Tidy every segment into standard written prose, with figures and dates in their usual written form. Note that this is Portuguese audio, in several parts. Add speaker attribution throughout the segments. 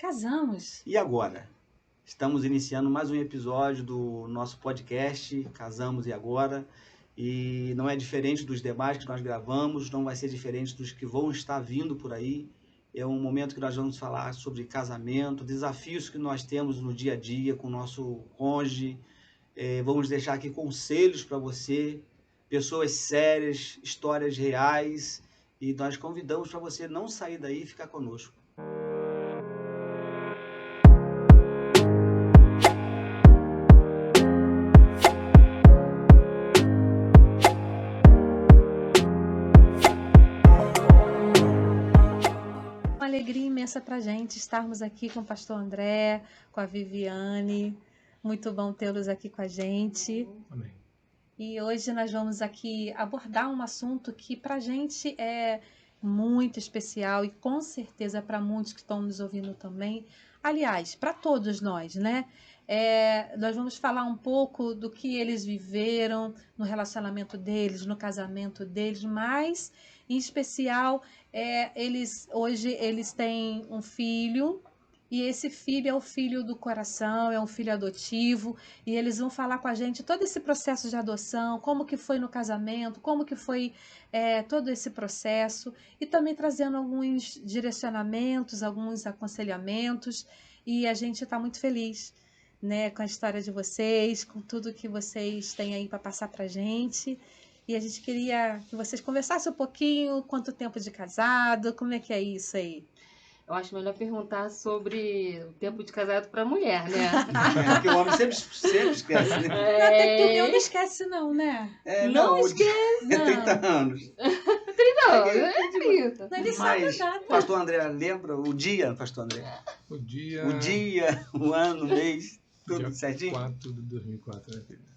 Speaker 1: Casamos.
Speaker 2: E agora? Estamos iniciando mais um episódio do nosso podcast Casamos e Agora. E não é diferente dos demais que nós gravamos, não vai ser diferente dos que vão estar vindo por aí. É um momento que nós vamos falar sobre casamento, desafios que nós temos no dia a dia com o nosso cônjuge. Vamos deixar aqui conselhos para você, pessoas sérias, histórias reais. E nós convidamos para você não sair daí e ficar conosco.
Speaker 1: Uma alegria imensa para a gente estarmos aqui com o pastor André, com a Viviane. Muito bom tê-los aqui com a gente.
Speaker 3: Amém.
Speaker 1: E hoje nós vamos aqui abordar um assunto que para a gente é muito especial e com certeza para muitos que estão nos ouvindo também. Aliás, para todos nós, né? Nós vamos falar um pouco do que eles viveram no relacionamento deles, no casamento deles, mas em especial hoje eles têm um filho. E esse filho é o filho do coração, é um filho adotivo, e eles vão falar com a gente todo esse processo de adoção, como que foi no casamento, como que foi todo esse processo, e também trazendo alguns direcionamentos, alguns aconselhamentos, e a gente está muito feliz, né, com a história de vocês, com tudo que vocês têm aí para passar para a gente. E a gente queria que vocês conversassem um pouquinho, quanto tempo de casado, como é que é isso aí?
Speaker 4: Eu acho melhor perguntar sobre o tempo de casado para a mulher, né?
Speaker 2: Porque o homem sempre esquece, né?
Speaker 1: Até que o meu não esquece não, né?
Speaker 4: Não esquece.
Speaker 2: É 30 anos.
Speaker 4: 30 anos, é 30.
Speaker 1: Não, ele sabe a
Speaker 2: Mas,
Speaker 1: data.
Speaker 2: pastor André, lembra o dia, pastor André?
Speaker 3: O dia...
Speaker 2: O dia, o ano, o mês, tudo
Speaker 3: dia
Speaker 2: certinho?
Speaker 3: 4 de 2004, né, filho?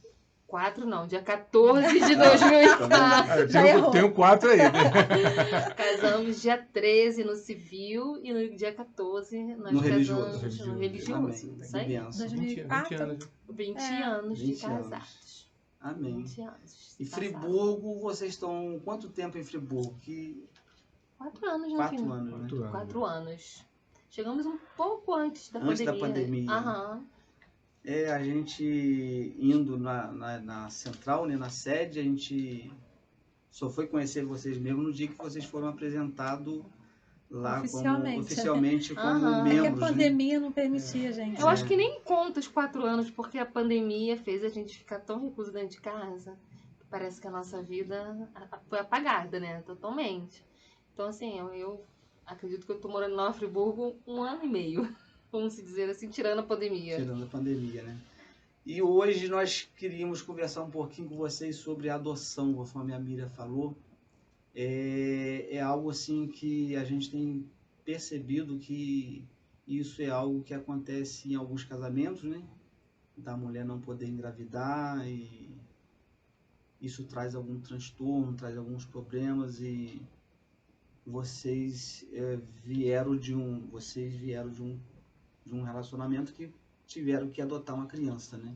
Speaker 4: 4 não, dia 14 de 2004.
Speaker 1: Já errou.
Speaker 3: Tem um 4 aí, né?
Speaker 4: Casamos dia 13 no civil e no dia 14 nós
Speaker 2: No
Speaker 4: casamos
Speaker 2: religioso.
Speaker 4: no religioso.
Speaker 2: Amém.
Speaker 4: Isso
Speaker 2: Que
Speaker 4: aí?
Speaker 2: benção.
Speaker 1: 2004.
Speaker 3: 20 anos.
Speaker 4: 20
Speaker 1: É.
Speaker 4: anos de
Speaker 2: 20 anos.
Speaker 4: casados.
Speaker 2: Amém.
Speaker 4: 20 anos.
Speaker 2: E
Speaker 4: de
Speaker 2: Friburgo, vocês estão quanto tempo em Friburgo?
Speaker 4: 4 anos, né?
Speaker 2: 4
Speaker 4: filho?
Speaker 2: anos, né?
Speaker 3: 4 anos.
Speaker 4: 4 anos. Chegamos um pouco antes da
Speaker 2: Antes
Speaker 4: pandemia.
Speaker 2: da pandemia.
Speaker 4: Aham.
Speaker 2: A gente indo na central, né, na sede, a gente só foi conhecer vocês mesmo no dia que vocês foram apresentados lá oficialmente como
Speaker 4: Aham.
Speaker 1: É que a
Speaker 2: membros, né?
Speaker 1: pandemia não permitia, gente.
Speaker 4: Eu acho que nem conta os 4 anos, porque a pandemia fez a gente ficar tão recluso dentro de casa que parece que a nossa vida foi apagada, né? Totalmente. Então, assim, eu acredito que eu tô morando em Nova Friburgo 1 ano e meio, vamos dizer assim, tirando a pandemia.
Speaker 2: Tirando a pandemia, né? E hoje nós queríamos conversar um pouquinho com vocês sobre adoção, conforme a Miriam falou. É algo assim que a gente tem percebido que isso é algo que acontece em alguns casamentos, né? Da mulher não poder engravidar e isso traz algum transtorno, traz alguns problemas e vocês vieram de um relacionamento que tiveram que adotar uma criança, né?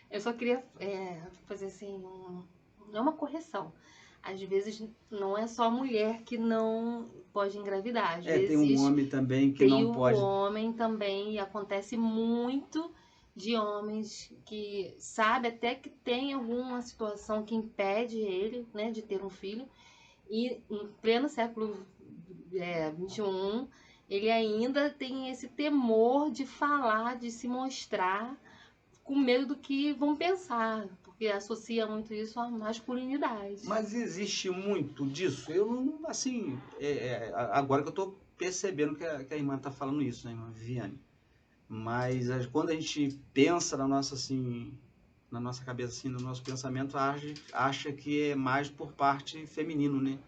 Speaker 4: Eu só queria fazer assim, não uma correção. Às vezes não é só a mulher que não pode engravidar. Às vezes
Speaker 2: Tem um homem também que
Speaker 4: tem
Speaker 2: não
Speaker 4: um
Speaker 2: pode.
Speaker 4: homem também, e acontece muito de homens que sabe até que tem alguma situação que impede ele, né, de ter um filho, e em pleno século XXI, ele ainda tem esse temor de falar, de se mostrar, com medo do que vão pensar, porque associa muito isso à masculinidade.
Speaker 2: Mas existe muito disso? Eu não, assim, agora que eu estou percebendo que a irmã está falando isso, né, irmã Viviane? Mas quando a gente pensa na nossa cabeça, assim, no nosso pensamento, acha que é mais por parte feminino, né?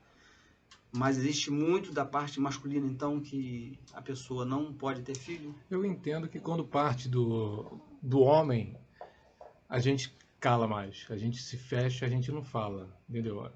Speaker 2: Mas existe muito da parte masculina, então, que a pessoa não pode ter filho?
Speaker 3: Eu entendo que quando parte do homem, a gente cala mais. A gente se fecha, a gente não fala, entendeu? A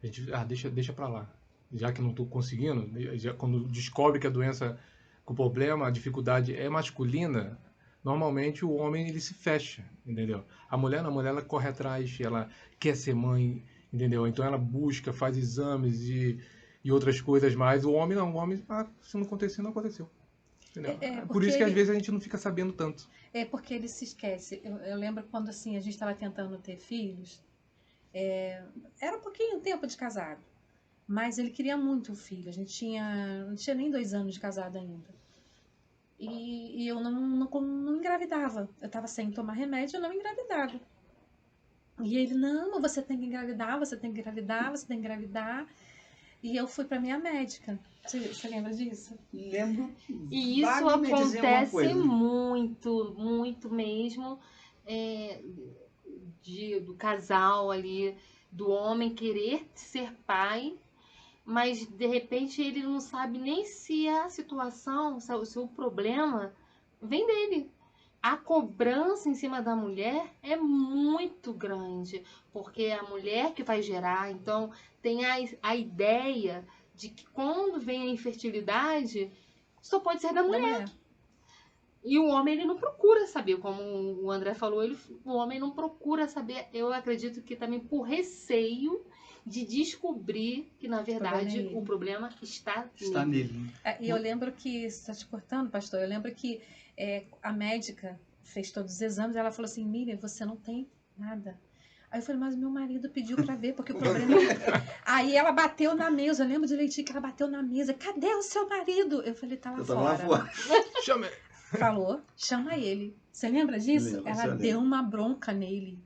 Speaker 3: gente, deixa pra lá. Já que não estou conseguindo, quando descobre que a doença, que o problema, a dificuldade é masculina, normalmente o homem ele se fecha, entendeu? A mulher não, a mulher ela corre atrás, ela quer ser mãe, entendeu? Então ela busca, faz exames e e outras coisas mais. O homem não, o homem, se não acontecer, não aconteceu. Entendeu? Por isso que às vezes a gente não fica sabendo tanto.
Speaker 1: É porque ele se esquece. Eu lembro quando assim, a gente estava tentando ter filhos, era um pouquinho tempo de casado, mas ele queria muito o filho. A gente não tinha nem 2 anos de casado ainda. E eu não engravidava. Eu estava sem tomar remédio, eu não engravidava. E ele, não, você tem que engravidar, você tem que engravidar, você tem que engravidar. E eu fui para minha médica. Você lembra disso?
Speaker 2: Lembro.
Speaker 4: E isso
Speaker 2: vagamente dizer uma
Speaker 4: acontece
Speaker 2: coisa.
Speaker 4: muito, muito mesmo, do casal ali, do homem querer ser pai, mas de repente ele não sabe nem se a situação, se o problema vem dele. A cobrança em cima da mulher é muito grande, porque é a mulher que vai gerar, então tem a ideia de que quando vem a infertilidade, só pode ser da mulher. E o homem, ele não procura saber, como o André falou, o homem não procura saber, eu acredito que também por receio de descobrir que, na verdade, o problema está nele.
Speaker 1: E eu lembro que, você está te cortando, pastor, eu lembro que a médica fez todos os exames, ela falou assim, Miriam, você não tem nada. Aí eu falei, mas meu marido pediu pra ver, porque o problema Aí ela bateu na mesa, eu lembro direitinho que ela bateu na mesa, cadê o seu marido? Eu falei, tá lá fora.
Speaker 3: Chama.
Speaker 1: Falou, chama ele. Você lembra disso? Ela deu uma bronca nele.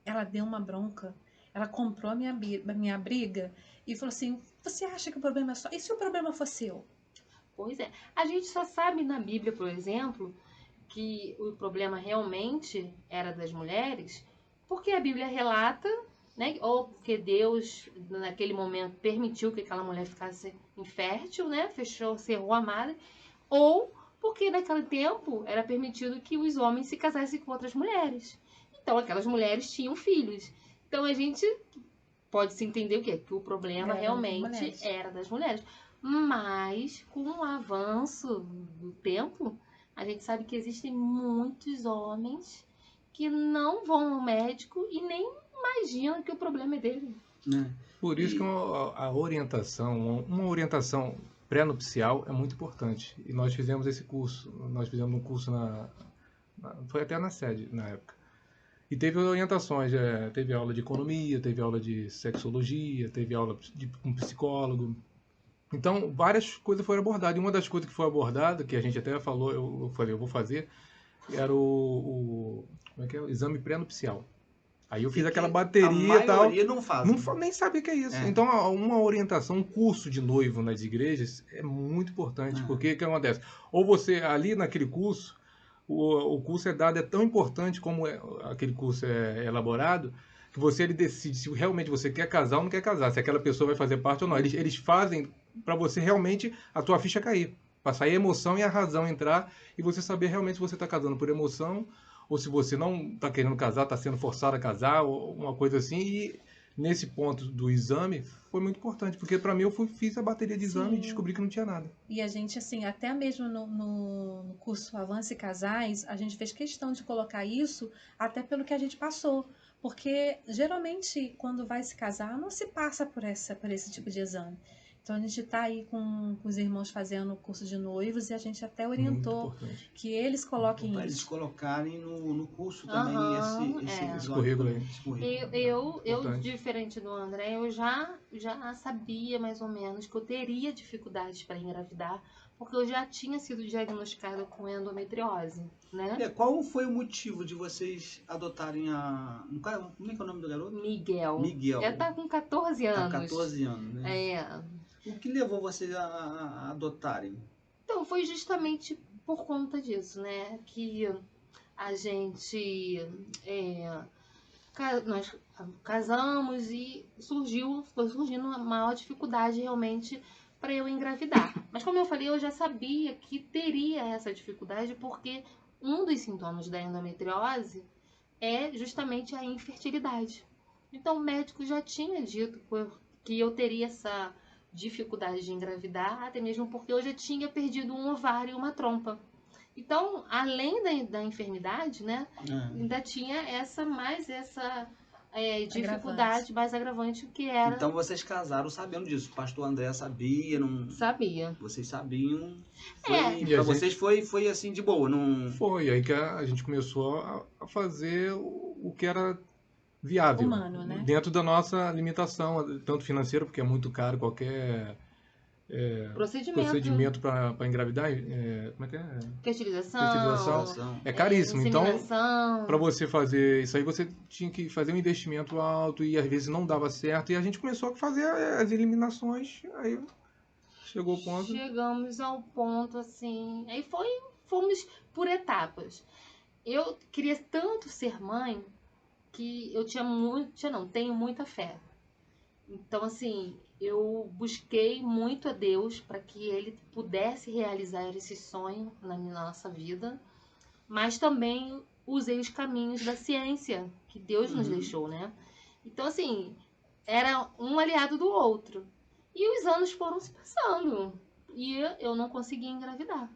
Speaker 1: Ela deu uma bronca. Ela comprou a minha briga e falou assim, você acha que o problema é só... E se o problema for seu?
Speaker 4: Pois é. A gente só sabe na Bíblia, por exemplo, que o problema realmente era das mulheres, porque a Bíblia relata, né, ou porque Deus, naquele momento, permitiu que aquela mulher ficasse infértil, né, cerrou a madre, ou porque naquele tempo era permitido que os homens se casassem com outras mulheres. Então, aquelas mulheres tinham filhos. Então, a gente pode se entender o quê? Que o problema realmente era das mulheres. Mas, com o avanço do tempo, a gente sabe que existem muitos homens que não vão ao médico e nem imaginam que o problema é dele.
Speaker 3: Por isso que a orientação, uma orientação pré-nupcial é muito importante. E nós fizemos esse curso. Nós fizemos um curso foi até na sede, na época. E teve orientações, teve aula de economia, teve aula de sexologia, teve aula de um psicólogo. Então, várias coisas foram abordadas. E uma das coisas que foi abordada, que a gente até falou, eu falei, eu vou fazer, era como é que é? O exame pré-nupcial. Aí eu fiz aquela bateria e tal.
Speaker 2: A maioria não faz.
Speaker 3: Nem sabia o que é isso. Então, uma orientação, um curso de noivo nas igrejas é muito importante. Porque o que acontece? Ou você, ali naquele curso, o curso é dado, é tão importante como aquele curso é elaborado, que ele decide se realmente você quer casar ou não quer casar, se aquela pessoa vai fazer parte ou não. Eles fazem para você realmente a tua ficha cair, para sair a emoção e a razão entrar, e você saber realmente se você está casando por emoção, ou se você não está querendo casar, está sendo forçado a casar, ou uma coisa assim. E nesse ponto do exame foi muito importante, porque para mim eu fiz a bateria de exame e descobri que não tinha nada.
Speaker 1: E a gente, assim, até mesmo no curso Avance Casais, a gente fez questão de colocar isso, até pelo que a gente passou. Porque, geralmente, quando vai se casar, não se passa por esse tipo de exame. Então, a gente está aí com os irmãos fazendo o curso de noivos e a gente até orientou que eles coloquem isso.
Speaker 2: Para eles colocarem no curso também esse
Speaker 3: currículo aí.
Speaker 4: Eu, diferente do André, eu já sabia mais ou menos que eu teria dificuldades para engravidar, porque eu já tinha sido diagnosticada com endometriose, né?
Speaker 2: Qual foi o motivo de vocês adotarem como é que é o nome do garoto?
Speaker 4: Miguel. Ele tá com 14 anos.
Speaker 2: Tá 14 anos, né? O que levou vocês a adotarem?
Speaker 4: Então, foi justamente por conta disso, né? Que a gente... nós casamos e foi surgindo uma maior dificuldade realmente para eu engravidar. Mas como eu falei, eu já sabia que teria essa dificuldade porque um dos sintomas da endometriose é justamente a infertilidade. Então o médico já tinha dito que eu teria essa dificuldade de engravidar, até mesmo porque eu já tinha perdido um ovário e uma trompa. Então, além da enfermidade, né, ainda tinha essa dificuldade mais agravante que era.
Speaker 2: Então vocês casaram sabendo disso. O pastor André sabia, não...
Speaker 4: Sabia.
Speaker 2: Vocês sabiam.
Speaker 3: E
Speaker 2: Pra
Speaker 3: a
Speaker 2: vocês foi assim de boa, não.
Speaker 3: Foi aí que a gente começou a fazer o que era viável.
Speaker 1: Humano, né?
Speaker 3: Dentro da nossa limitação, tanto financeira, porque é muito caro qualquer procedimento para engravidar. Como é que é?
Speaker 4: Fertilização.
Speaker 3: É caríssimo. Então,
Speaker 4: inseminação.
Speaker 3: para você fazer isso aí, você tinha que fazer um investimento alto e às vezes não dava certo. E a gente começou a fazer as eliminações. Aí chegou o ponto.
Speaker 4: Chegamos ao ponto assim. Aí fomos por etapas. Eu queria tanto ser mãe que eu tenho muita fé. Então, assim, eu busquei muito a Deus para que Ele pudesse realizar esse sonho na nossa vida, mas também usei os caminhos da ciência que Deus nos deixou, né? Então, assim, era um aliado do outro. E os anos foram se passando e eu não conseguia engravidar.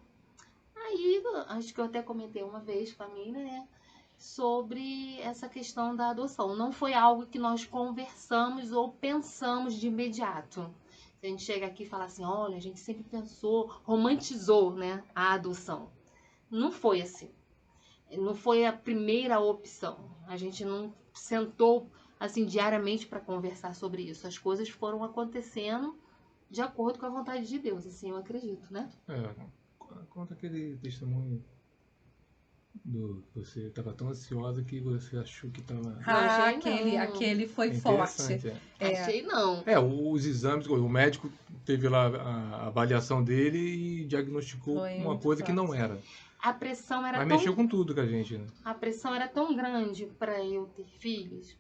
Speaker 4: Aí, acho que eu até comentei uma vez com a Mina, né? Sobre essa questão da adoção. Não foi algo que nós conversamos ou pensamos de imediato. Se a gente chega aqui e fala assim, olha, a gente sempre pensou, romantizou, né, a adoção. Não foi assim. Não foi a primeira opção. A gente não sentou assim diariamente para conversar sobre isso. As coisas foram acontecendo de acordo com a vontade de Deus, assim eu acredito, né?
Speaker 3: Conta aquele testemunho você estava tão ansiosa que você achou que estava...
Speaker 1: Aquele foi forte.
Speaker 4: Achei não.
Speaker 3: Os exames, o médico teve lá a avaliação dele e diagnosticou uma coisa que não era.
Speaker 4: A pressão era
Speaker 3: Mas mexeu com tudo com a gente, né?
Speaker 4: A pressão era tão grande para eu ter filhos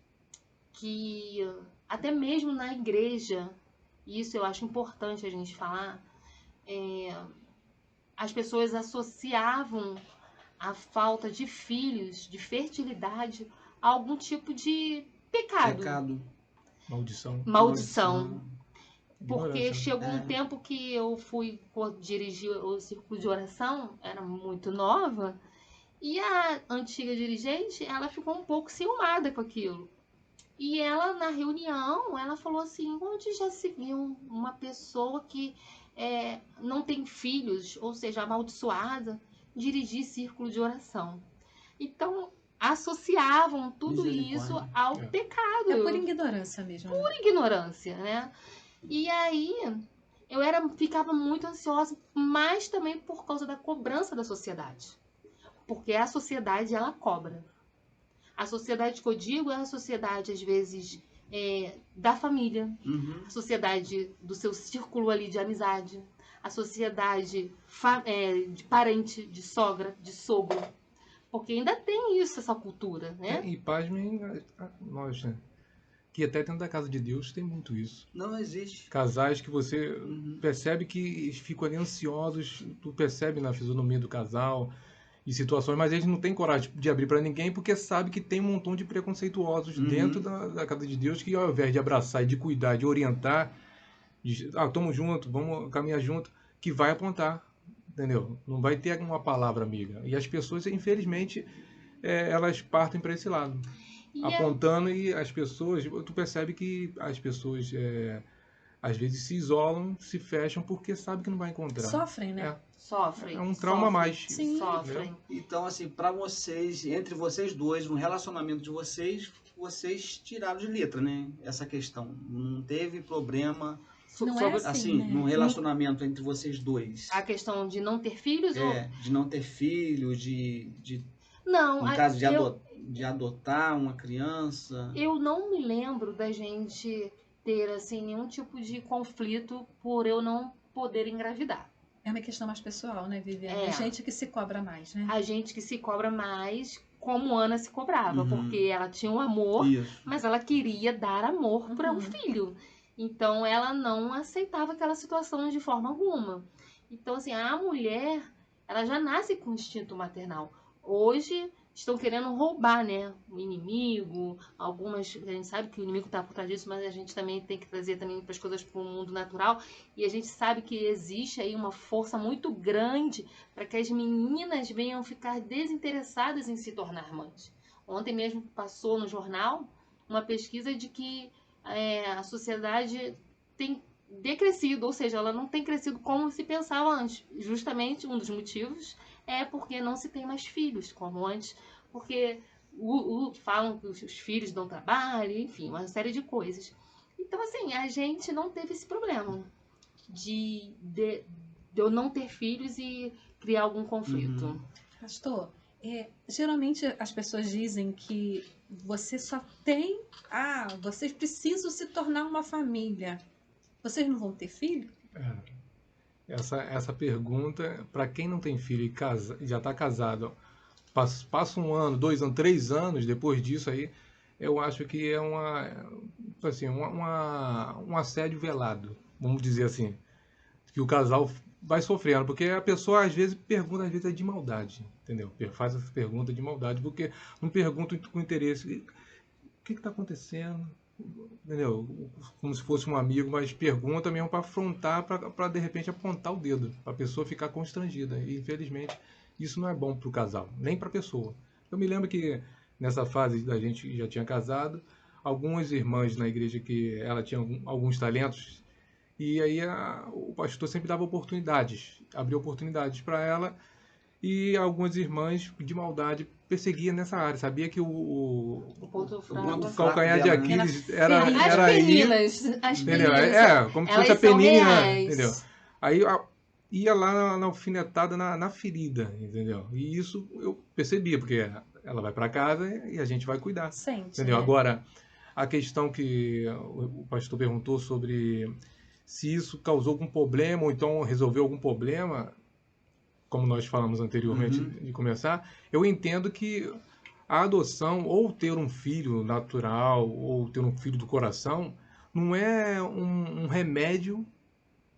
Speaker 4: que até mesmo na igreja, e isso eu acho importante a gente falar, as pessoas associavam a falta de filhos, de fertilidade, a algum tipo de pecado. Maldição. Porque chegou um tempo que eu fui dirigir o círculo de oração, era muito nova, e a antiga dirigente, ela ficou um pouco ciumada com aquilo. E ela, na reunião, ela falou assim, onde já se viu uma pessoa que não tem filhos, ou seja, amaldiçoada, dirigir círculo de oração? Então, associavam tudo isso ao pecado.
Speaker 1: É por ignorância mesmo.
Speaker 4: Por ignorância, né? E aí, eu ficava muito ansiosa, mas também por causa da cobrança da sociedade. Porque a sociedade, ela cobra. A sociedade que eu digo é a sociedade, às vezes, da família. A sociedade do seu círculo ali de amizade. A sociedade de parente, de sogra, de sogro. Porque ainda tem isso, essa cultura, né?
Speaker 3: E pasmem nós, né? Que até dentro da casa de Deus tem muito isso.
Speaker 2: Não existe.
Speaker 3: Casais que você percebe que ficam ali ansiosos, tu percebe na fisionomia do casal e situações, mas eles não têm coragem de abrir para ninguém porque sabe que tem um montão de preconceituosos dentro da casa de Deus que ao invés de abraçar e de cuidar, de orientar, tamo junto, vamos caminhar junto, que vai apontar, entendeu? Não vai ter uma palavra amiga. E as pessoas, infelizmente, elas partem para esse lado. Apontando e as pessoas, tu percebe que as pessoas às vezes se isolam, se fecham porque sabe que não vai encontrar.
Speaker 1: Sofrem, né?
Speaker 4: Sofrem.
Speaker 3: É um trauma a mais.
Speaker 1: Sim.
Speaker 4: Sofrem.
Speaker 2: Então, assim, para vocês, entre vocês dois, no relacionamento de vocês tiraram de letra, né? Essa questão. Não teve problema.
Speaker 1: Não é assim, né?
Speaker 2: Num relacionamento entre vocês dois.
Speaker 4: A questão de não ter filhos?
Speaker 2: De não ter filhos,
Speaker 4: Não,
Speaker 2: no caso de adotar uma criança.
Speaker 4: Eu não me lembro da gente ter, assim, nenhum tipo de conflito por eu não poder engravidar.
Speaker 1: É uma questão mais pessoal, né, Viviane? A gente que se cobra mais, né?
Speaker 4: A gente que se cobra mais, como Ana se cobrava, porque ela tinha um amor, mas ela queria dar amor para um filho. Então, ela não aceitava aquela situação de forma alguma. Então, assim, a mulher, ela já nasce com instinto maternal. Hoje, estão querendo roubar, né? O inimigo, a gente sabe que o inimigo está por trás disso, mas a gente também tem que trazer também para as coisas para o mundo natural. E a gente sabe que existe aí uma força muito grande para que as meninas venham ficar desinteressadas em se tornar mães. Ontem mesmo passou no jornal uma pesquisa de que a sociedade tem decrescido, ou seja, ela não tem crescido como se pensava antes. Justamente um dos motivos é porque não se tem mais filhos como antes, porque falam que os filhos dão trabalho, enfim, uma série de coisas. Então, assim, a gente não teve esse problema de eu não ter filhos e criar algum conflito.
Speaker 1: Pastor, geralmente as pessoas dizem que você só tem... vocês precisam se tornar uma família. Vocês não vão ter filho?
Speaker 3: Essa pergunta, para quem não tem filho e já está casado, passa 1 ano, 2 anos, 3 anos depois disso aí, eu acho que é um assédio velado, vamos dizer assim, que o casal vai sofrendo, porque a pessoa às vezes pergunta, às vezes é de maldade, entendeu? Faz essa pergunta de maldade, porque não pergunta com interesse. O que está acontecendo? Entendeu? Como se fosse um amigo, mas pergunta mesmo para afrontar, para de repente apontar o dedo, para a pessoa ficar constrangida. E infelizmente isso não é bom para o casal, nem para a pessoa. Eu me lembro que nessa fase da gente já tinha casado, algumas irmãs na igreja que ela tinha alguns talentos, e aí o pastor sempre dava oportunidades, abria oportunidades para ela, e algumas irmãs de maldade perseguiam nessa área. Sabia que o
Speaker 4: ponto fraco.
Speaker 2: ponto
Speaker 3: calcanhar de
Speaker 2: dela, né?
Speaker 3: Aquiles era
Speaker 4: As
Speaker 3: aí,
Speaker 4: meninas,
Speaker 3: entendeu? Como se
Speaker 4: elas
Speaker 3: fosse a
Speaker 4: são
Speaker 3: peninha,
Speaker 4: reais.
Speaker 3: entendeu? Aí ia lá na alfinetada na ferida, entendeu? E isso eu percebia, porque ela vai para casa e a gente vai cuidar,
Speaker 1: Sente,
Speaker 3: entendeu?
Speaker 1: né?
Speaker 3: Agora, a questão que o pastor perguntou sobre se isso causou algum problema ou então resolveu algum problema, como nós falamos anteriormente de começar, eu entendo que a adoção, ou ter um filho natural, ou ter um filho do coração, não é um remédio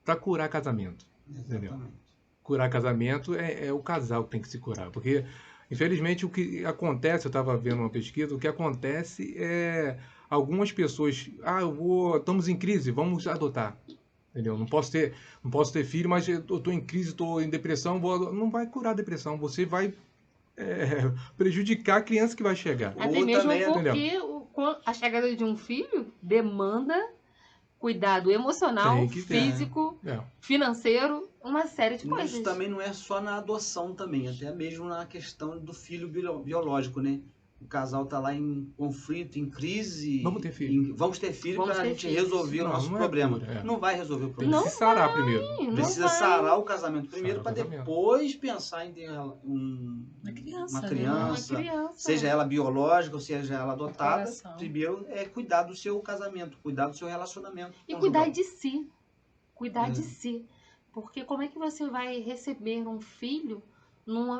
Speaker 3: para curar casamento. Entendeu?
Speaker 2: Exatamente.
Speaker 3: Curar casamento é o casal que tem que se curar. Porque, infelizmente, o que acontece, eu estava vendo uma pesquisa, o que acontece é algumas pessoas, estamos em crise, vamos adotar. Entendeu? Não posso ter filho, mas eu estou em crise, estou em depressão, não vai curar a depressão, você vai prejudicar a criança que vai chegar.
Speaker 4: Até
Speaker 2: Ou
Speaker 4: mesmo
Speaker 2: também,
Speaker 4: porque a chegada de um filho demanda cuidado emocional,
Speaker 3: Tem que ter.
Speaker 4: físico, financeiro, uma série de coisas.
Speaker 2: Isso também não é só na adoção também, até mesmo na questão do filho biológico, né? O casal tá lá em conflito, em crise.
Speaker 3: Vamos ter filho.
Speaker 2: Vamos ter filho para a gente
Speaker 4: filhos.
Speaker 2: resolver o nosso
Speaker 3: Não é
Speaker 2: problema.
Speaker 3: cura,
Speaker 2: Não vai resolver o
Speaker 3: Tem
Speaker 2: problema.
Speaker 3: que se sarar primeiro.
Speaker 4: Não
Speaker 2: Precisa
Speaker 4: vai.
Speaker 2: sarar o casamento primeiro
Speaker 3: Sarar
Speaker 2: para
Speaker 3: o casamento.
Speaker 2: depois pensar em ter
Speaker 1: Uma criança,
Speaker 2: uma
Speaker 1: né?
Speaker 2: criança,
Speaker 4: Uma criança.
Speaker 2: seja ela biológica ou seja ela adotada.
Speaker 1: Coração.
Speaker 2: Primeiro é cuidar do seu casamento, cuidar do seu relacionamento.
Speaker 4: E
Speaker 2: conjugal.
Speaker 4: cuidar de si. Cuidar de si. Porque como é que você vai receber um filho,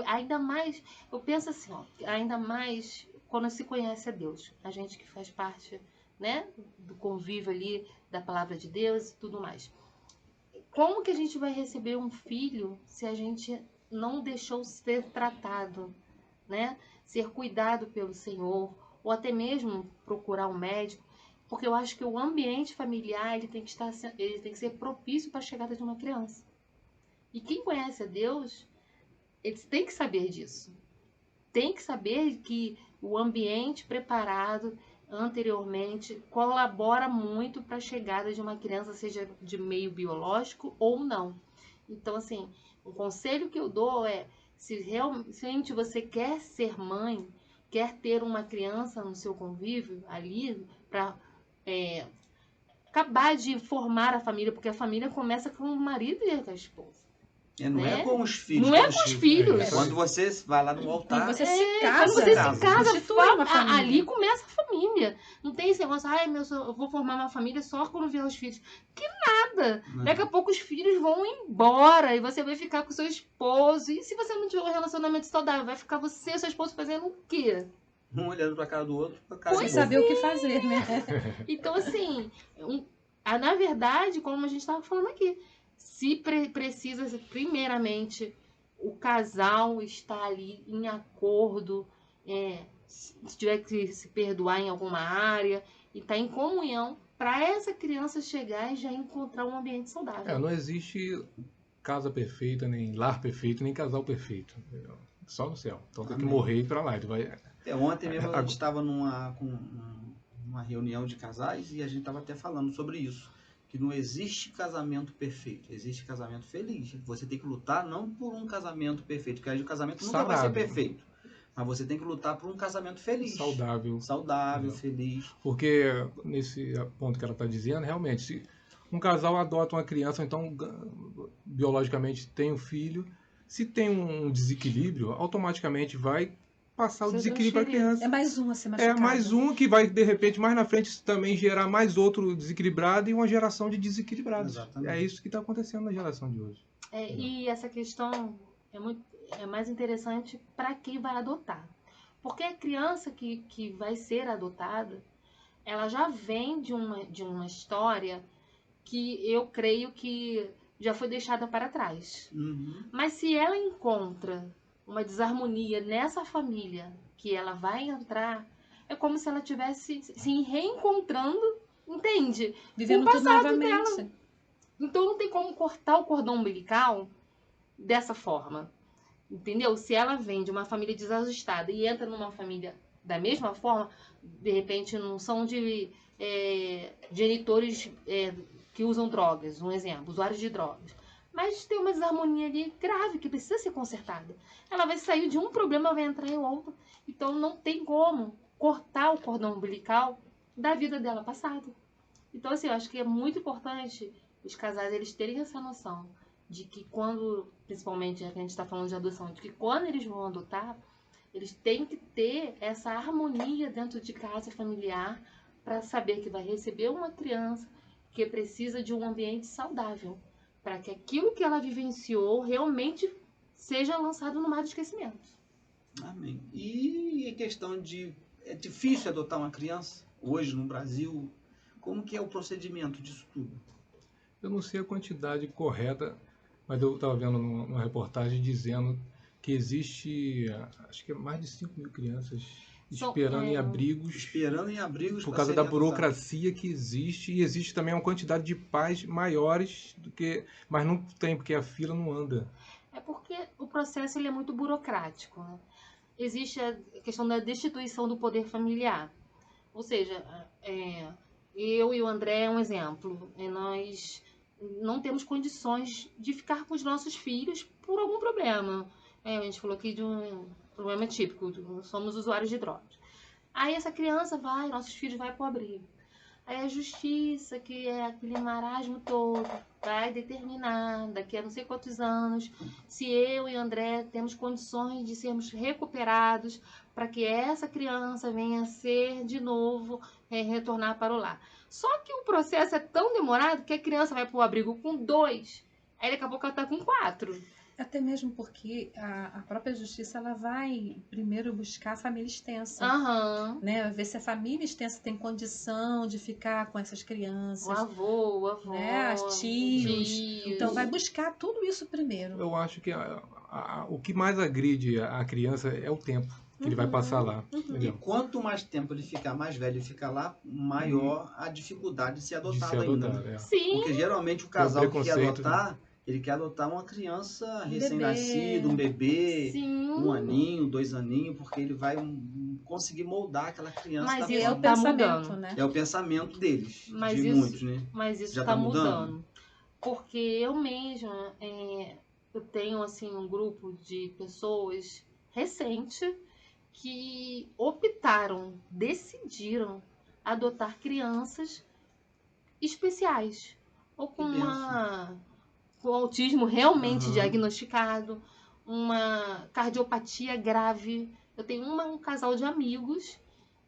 Speaker 4: ainda mais, eu penso assim, ainda mais quando se conhece a Deus. A gente que faz parte, né, do convívio ali da palavra de Deus e tudo mais. Como que a gente vai receber um filho se a gente não deixou ser tratado, né? Ser cuidado pelo Senhor, ou até mesmo procurar um médico? Porque eu acho que o ambiente familiar ele tem que ser propício para a chegada de uma criança. E quem conhece a Deus, eles têm que saber disso. Tem que saber que o ambiente preparado anteriormente colabora muito para a chegada de uma criança, seja de meio biológico ou não. Então, assim, o conselho que eu dou é, se realmente você quer ser mãe, quer ter uma criança no seu convívio ali para acabar de formar a família, porque a família começa com o marido e com a esposa.
Speaker 2: Não
Speaker 4: né?
Speaker 2: é com os filhos.
Speaker 4: Não é com os filhos.
Speaker 2: Quando você vai lá no altar.
Speaker 1: Quando você se casa,
Speaker 4: Quando você se casa,
Speaker 1: constitui uma família.
Speaker 4: ali começa a família. Não tem esse negócio, eu vou formar uma família só quando vier os filhos. Que nada!
Speaker 2: Não.
Speaker 4: Daqui a pouco os filhos vão embora e você vai ficar com seu esposo. E se você não tiver um relacionamento saudável, vai ficar você e seu esposo fazendo o quê?
Speaker 2: Um olhando pra cara do outro, pra cara
Speaker 1: Sem
Speaker 2: do
Speaker 1: saber o que fazer, né?
Speaker 4: Então, assim, na verdade, como a gente estava falando aqui, se precisa, primeiramente, o casal estar ali em acordo, se tiver que se perdoar em alguma área, e estar em comunhão, para essa criança chegar e já encontrar um ambiente saudável.
Speaker 3: Não existe casa perfeita, nem lar perfeito, nem casal perfeito. Entendeu? Só no céu. Então tem que morrer e ir pra lá.
Speaker 2: Ontem mesmo a gente estava uma reunião de casais e a gente estava até falando sobre isso. Que não existe casamento perfeito, existe casamento feliz. Você tem que lutar não por um casamento perfeito, porque aí o casamento nunca vai ser
Speaker 3: Saudável.
Speaker 2: perfeito. Mas você tem que lutar por um casamento feliz.
Speaker 3: Saudável.
Speaker 2: Saudável,
Speaker 3: Entendeu?
Speaker 2: feliz.
Speaker 3: Porque nesse ponto que ela está dizendo, realmente, se um casal adota uma criança, ou então biologicamente tem um filho, se tem um desequilíbrio, automaticamente vai passar o
Speaker 4: Ser
Speaker 3: desequilíbrio para a
Speaker 4: transferido.
Speaker 3: criança.
Speaker 1: É mais um a ser
Speaker 3: É
Speaker 1: machucado.
Speaker 3: mais um que vai, de repente, mais na frente também gerar mais outro desequilibrado e uma geração de desequilibrados.
Speaker 2: Exatamente.
Speaker 3: É isso que está acontecendo na geração de hoje.
Speaker 4: E essa questão é mais interessante para quem vai adotar. Porque a criança que vai ser adotada, ela já vem de uma história que eu creio que já foi deixada para trás.
Speaker 2: Uhum.
Speaker 4: Mas se ela encontra uma desarmonia nessa família que ela vai entrar, é como se ela estivesse se reencontrando, entende?
Speaker 1: Vivendo
Speaker 4: o
Speaker 1: tudo
Speaker 4: passado
Speaker 1: novamente.
Speaker 4: Então não tem como cortar o cordão umbilical dessa forma. Entendeu? Se ela vem de uma família desajustada e entra numa família da mesma forma, de repente não são de genitores que usam drogas, um exemplo, usuários de drogas. Mas tem uma desarmonia ali grave que precisa ser consertada. Ela vai sair de um problema, vai entrar em outro. Então não tem como cortar o cordão umbilical da vida dela passada. Então, assim, eu acho que é muito importante os casais eles terem essa noção de que quando, principalmente já que a gente está falando de adoção, de que quando eles vão adotar, eles têm que ter essa harmonia dentro de casa familiar para saber que vai receber uma criança que precisa de um ambiente saudável, para que aquilo que ela vivenciou realmente seja lançado no mar do esquecimento.
Speaker 2: Amém. E a questão de... É difícil adotar uma criança hoje no Brasil? Como que é o procedimento disso tudo?
Speaker 3: Eu não sei a quantidade correta, mas eu estava vendo numa reportagem dizendo que existe, acho que é mais de 5 mil crianças esperando em abrigos.
Speaker 2: Esperando em abrigos
Speaker 3: Por
Speaker 2: pra
Speaker 3: causa
Speaker 2: serem
Speaker 3: da burocracia que existe, e existe também uma quantidade de pais maiores do que. Mas não tem, porque a fila não anda.
Speaker 4: É porque o processo ele é muito burocrático, né? Existe a questão da destituição do poder familiar. Ou seja, eu e o André é um exemplo. Nós não temos condições de ficar com os nossos filhos por algum problema. A gente falou aqui de um problema típico, somos usuários de drogas. Aí essa criança nossos filhos vão para o abrigo. Aí a justiça, que é aquele marasmo todo, vai determinar daqui a não sei quantos anos se eu e o André temos condições de sermos recuperados para que essa criança venha a ser de novo, retornar para o lar. Só que o processo é tão demorado que a criança vai para o abrigo com 2, aí daqui a pouco ela está com 4.
Speaker 1: Até mesmo porque a própria justiça ela vai primeiro buscar a família extensa.
Speaker 4: Aham.
Speaker 1: Né? Ver se a família extensa tem condição de ficar com essas
Speaker 4: O
Speaker 1: crianças.
Speaker 4: avô, a avó,
Speaker 1: Né? As tios. Então vai buscar tudo isso primeiro.
Speaker 3: Eu acho que o que mais agride a criança é o tempo que ele vai passar lá.
Speaker 2: E
Speaker 3: Entendeu?
Speaker 2: quanto mais tempo ele ficar mais velho e ficar lá, maior a dificuldade de ser
Speaker 3: De
Speaker 2: adotado
Speaker 3: ser
Speaker 2: ainda.
Speaker 3: adotado.
Speaker 2: Né?
Speaker 3: É.
Speaker 4: Sim,
Speaker 2: Porque geralmente o casal que quer
Speaker 3: preconceito,
Speaker 2: adotar, ele quer adotar uma criança
Speaker 1: bebê.
Speaker 2: recém-nascida, um bebê,
Speaker 4: sim.
Speaker 2: 1 aninho, 2 aninhos, porque ele vai conseguir moldar aquela criança
Speaker 4: Mas
Speaker 2: da
Speaker 1: E é o
Speaker 2: forma.
Speaker 4: tá
Speaker 1: pensamento,
Speaker 4: mudando.
Speaker 1: né?
Speaker 2: É o pensamento deles,
Speaker 4: Mas
Speaker 2: de
Speaker 4: isso-
Speaker 2: muitos, né?
Speaker 4: Mas isso
Speaker 2: Já
Speaker 4: está
Speaker 2: tá mudando?
Speaker 4: mudando. Porque eu mesma, eu tenho assim um grupo de pessoas recente que decidiram adotar crianças especiais ou com
Speaker 2: Que
Speaker 4: com autismo realmente
Speaker 2: Aham.
Speaker 4: diagnosticado, uma cardiopatia grave. Eu tenho um casal de amigos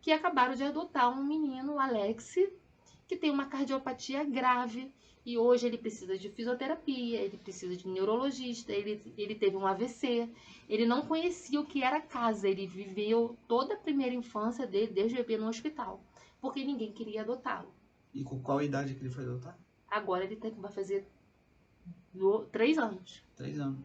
Speaker 4: que acabaram de adotar um menino, o Alex, que tem uma cardiopatia grave e hoje ele precisa de fisioterapia, ele precisa de neurologista, ele teve um AVC, ele não conhecia o que era casa, ele viveu toda a primeira infância dele, desde bebê, no hospital, porque ninguém queria adotá-lo.
Speaker 2: E com qual idade que ele foi adotar?
Speaker 4: Agora ele vai fazer 3 anos.
Speaker 2: 3 anos.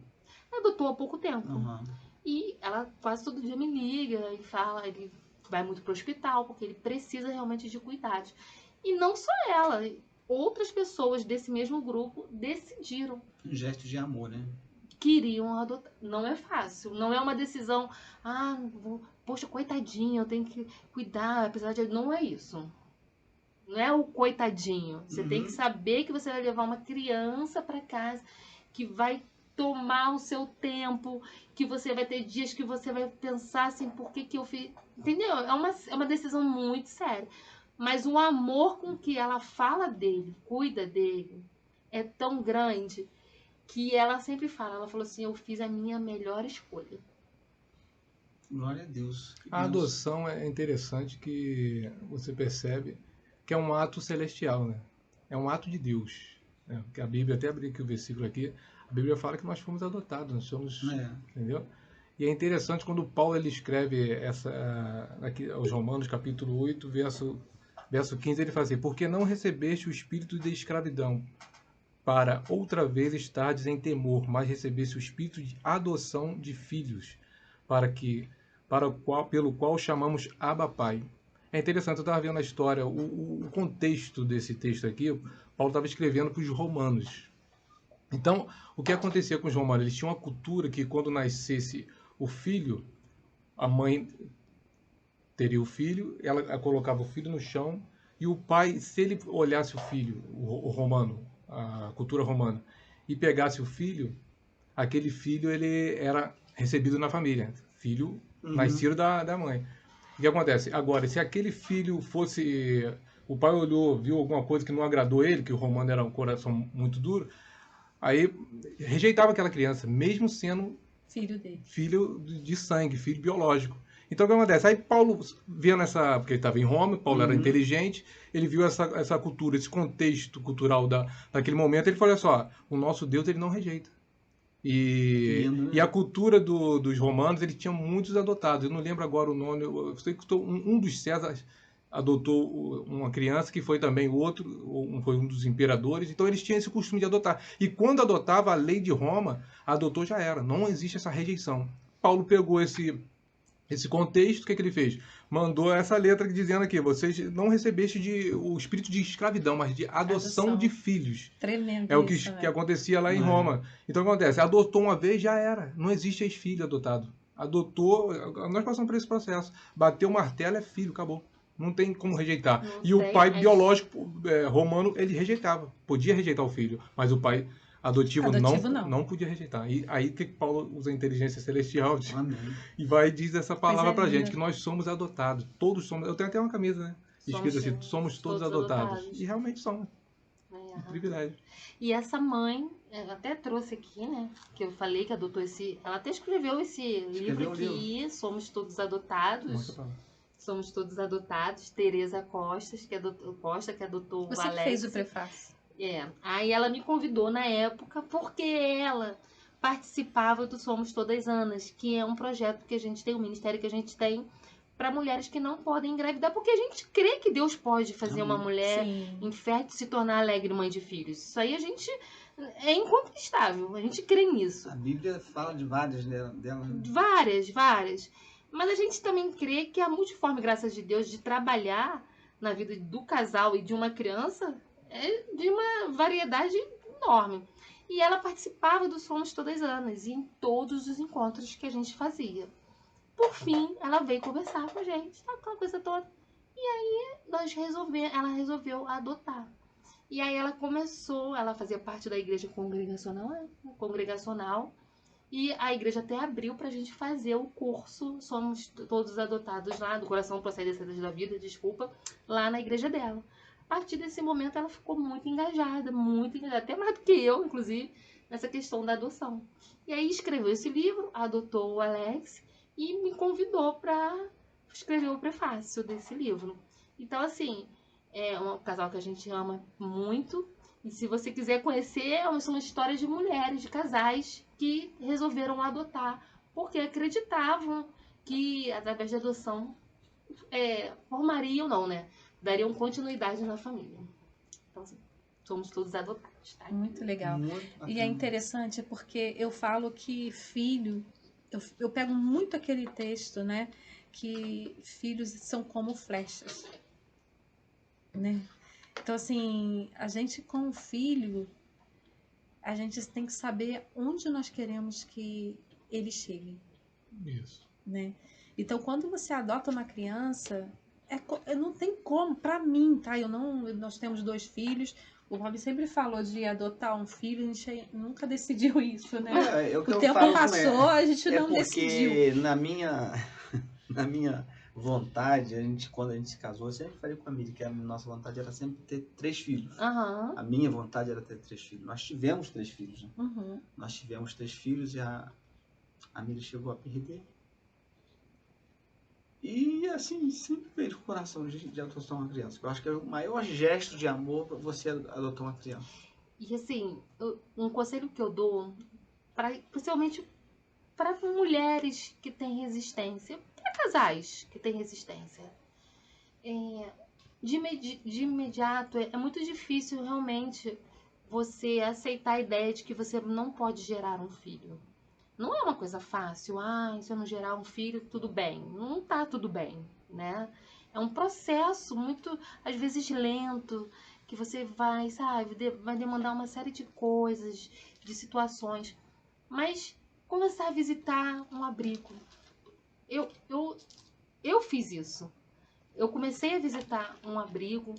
Speaker 4: Adotou há pouco tempo.
Speaker 2: Aham.
Speaker 4: E ela quase todo dia me liga e fala, ele vai muito pro hospital, porque ele precisa realmente de cuidados. E não só ela, outras pessoas desse mesmo grupo decidiram
Speaker 2: Um gesto de amor, né?
Speaker 4: que iriam adotar. Não é fácil, não é uma decisão, poxa, coitadinho, eu tenho que cuidar, apesar de... Não é isso. Não é o coitadinho. Você tem que
Speaker 2: Uhum.
Speaker 4: saber que você vai levar uma criança para casa, que vai tomar o seu tempo, que você vai ter dias que você vai pensar assim, por que que eu fiz... Entendeu? É uma decisão muito séria. Mas o amor com que ela fala dele, cuida dele, é tão grande que ela sempre fala, ela falou assim, eu fiz a minha melhor escolha.
Speaker 2: Glória a Deus. Que
Speaker 3: A
Speaker 2: benção.
Speaker 3: adoção é interessante que você percebe que é um ato celestial, né? É um ato de Deus. Né? Porque a Bíblia, até abri aqui o versículo aqui, a Bíblia fala que nós fomos adotados, nós somos,
Speaker 2: É.
Speaker 3: entendeu? E é interessante quando Paulo ele escreve aqui, aos Romanos, capítulo 8, verso 15, ele fala assim, porque não recebeste o espírito de escravidão, para outra vez estardes em temor, mas recebeste o espírito de adoção de filhos, pelo qual chamamos Abba Pai. É interessante, eu estava vendo a história, o contexto desse texto aqui, Paulo estava escrevendo para os romanos. Então, o que acontecia com os romanos? Eles tinham uma cultura que quando nascesse o filho, a mãe teria o filho, ela colocava o filho no chão, e o pai, se ele olhasse o filho, o romano, a cultura romana, e pegasse o filho, aquele filho ele era recebido na família, filho nascido da mãe. O que acontece? Agora, se aquele filho fosse... O pai olhou, viu alguma coisa que não agradou ele, que o romano era um coração muito duro, aí rejeitava aquela criança, mesmo sendo
Speaker 1: Filho dele.
Speaker 3: filho de sangue, filho biológico. Então o que acontece? Aí Paulo, vendo essa. Porque ele estava em Roma, Paulo era inteligente, ele viu essa cultura, esse contexto cultural daquele momento, ele falou assim: ó, o nosso Deus ele não rejeita.
Speaker 2: Lindo, né?
Speaker 3: E a cultura dos romanos, ele tinha muitos adotados. Eu não lembro agora o nome, eu sei que um dos Césares adotou uma criança, que foi também foi um dos imperadores. Então eles tinham esse costume de adotar. E quando adotava, a lei de Roma, adotou já era. Não existe essa rejeição. Paulo pegou esse contexto, o que ele fez? Mandou essa letra dizendo aqui, vocês não recebeste o espírito de escravidão, mas de adoção de filhos.
Speaker 1: Tremendo
Speaker 3: É o
Speaker 1: isso,
Speaker 3: que
Speaker 1: né?
Speaker 3: acontecia lá em Roma. Então o que acontece? Adotou uma vez, já era. Não existe ex-filho adotado. Adotou, nós passamos por esse processo. Bateu o martelo, é filho, acabou. Não tem como rejeitar.
Speaker 4: Não
Speaker 3: E o
Speaker 4: tem,
Speaker 3: pai
Speaker 4: mas-
Speaker 3: biológico romano, ele rejeitava. Podia rejeitar o filho, mas o pai adotivo,
Speaker 1: Adotivo,
Speaker 3: não podia rejeitar. E aí que Paulo usa a inteligência celestial
Speaker 2: Amém.
Speaker 3: e vai e diz essa palavra pra
Speaker 1: linda.
Speaker 3: gente, que nós somos adotados. Todos somos. Eu tenho até uma camisa, né? Escrito assim, somos todos adotados. E realmente somos. Um privilégio.
Speaker 4: E essa mãe, eu até trouxe aqui, né? Que eu falei que adotou esse. Ela até escreveu esse livro
Speaker 2: o
Speaker 4: aqui, Somos Todos Adotados.
Speaker 3: Mostra pra lá.
Speaker 4: Somos Todos Adotados. Tereza Costa, que adotou o
Speaker 1: Você que
Speaker 4: Alex.
Speaker 1: fez o prefácio.
Speaker 4: Aí ela me convidou na época porque ela participava do Somos Todas Anas, que é um projeto que a gente tem, um ministério que a gente tem para mulheres que não podem engravidar, porque a gente crê que Deus pode fazer uma mulher
Speaker 1: Sim.
Speaker 4: infértil se tornar alegre mãe de filhos. Isso aí a gente é incontestável, a gente crê nisso.
Speaker 2: A Bíblia fala de várias dela.
Speaker 4: Várias. Mas a gente também crê que a multiforme graça de Deus de trabalhar na vida do casal e de uma criança é de uma variedade enorme. E ela participava do Somos Todas Anas e em todos os encontros que a gente fazia. Por fim, ela veio conversar com a gente, tá, aquela coisa toda. E aí ela resolveu adotar. E aí ela fazia parte da igreja congregacional, e a igreja até abriu pra gente fazer o curso Somos Todos Adotados lá, do Coração Procedências da Vida, lá na igreja dela. A partir desse momento ela ficou muito engajada, até mais do que eu, inclusive, nessa questão da adoção. E aí escreveu esse livro, adotou o Alex e me convidou para escrever o prefácio desse livro. Então, assim, é um casal que a gente ama muito. E se você quiser conhecer, são histórias de mulheres, de casais que resolveram adotar, porque acreditavam que através da adoção formariam, não, né? Dariam continuidade na família. Então, assim, somos todos adotados, tá?
Speaker 1: Muito legal.
Speaker 2: Muito
Speaker 1: E
Speaker 2: bacana.
Speaker 1: é interessante porque eu falo que filho, eu pego muito aquele texto, né? Que filhos são como flechas, né? Então, assim, a gente com o filho, a gente tem que saber onde nós queremos que ele chegue,
Speaker 3: Isso.
Speaker 1: né? Então, quando você adota uma criança, não tem como, pra mim, tá? Nós temos 2 filhos. O Rob sempre falou de adotar um filho, a gente nunca decidiu isso, né?
Speaker 2: É o que
Speaker 1: O
Speaker 2: eu
Speaker 1: tempo
Speaker 2: falo com
Speaker 1: passou,
Speaker 2: ela.
Speaker 1: a gente não decidiu.
Speaker 2: Porque na minha vontade, quando a gente se casou, eu sempre falei com a Miri que a nossa vontade era sempre ter 3 filhos.
Speaker 4: Aham.
Speaker 2: A minha vontade era ter 3 filhos. Nós tivemos 3 filhos, né?
Speaker 1: Uhum.
Speaker 2: Nós tivemos 3 filhos e a Miri chegou a perder. E assim, sempre veio do coração de adotar uma criança. Eu acho que é o maior gesto de amor para você adotar uma criança.
Speaker 4: E assim, um conselho que eu dou, principalmente para mulheres que têm resistência, para casais que têm resistência, de imediato é muito difícil realmente você aceitar a ideia de que você não pode gerar um filho. Não é uma coisa fácil. Se eu não gerar um filho, tudo bem. Não tá tudo bem, né? É um processo muito, às vezes, lento, que você vai, sabe, vai demandar uma série de coisas, de situações. Mas começar a visitar um abrigo. Eu fiz isso. Eu comecei a visitar um abrigo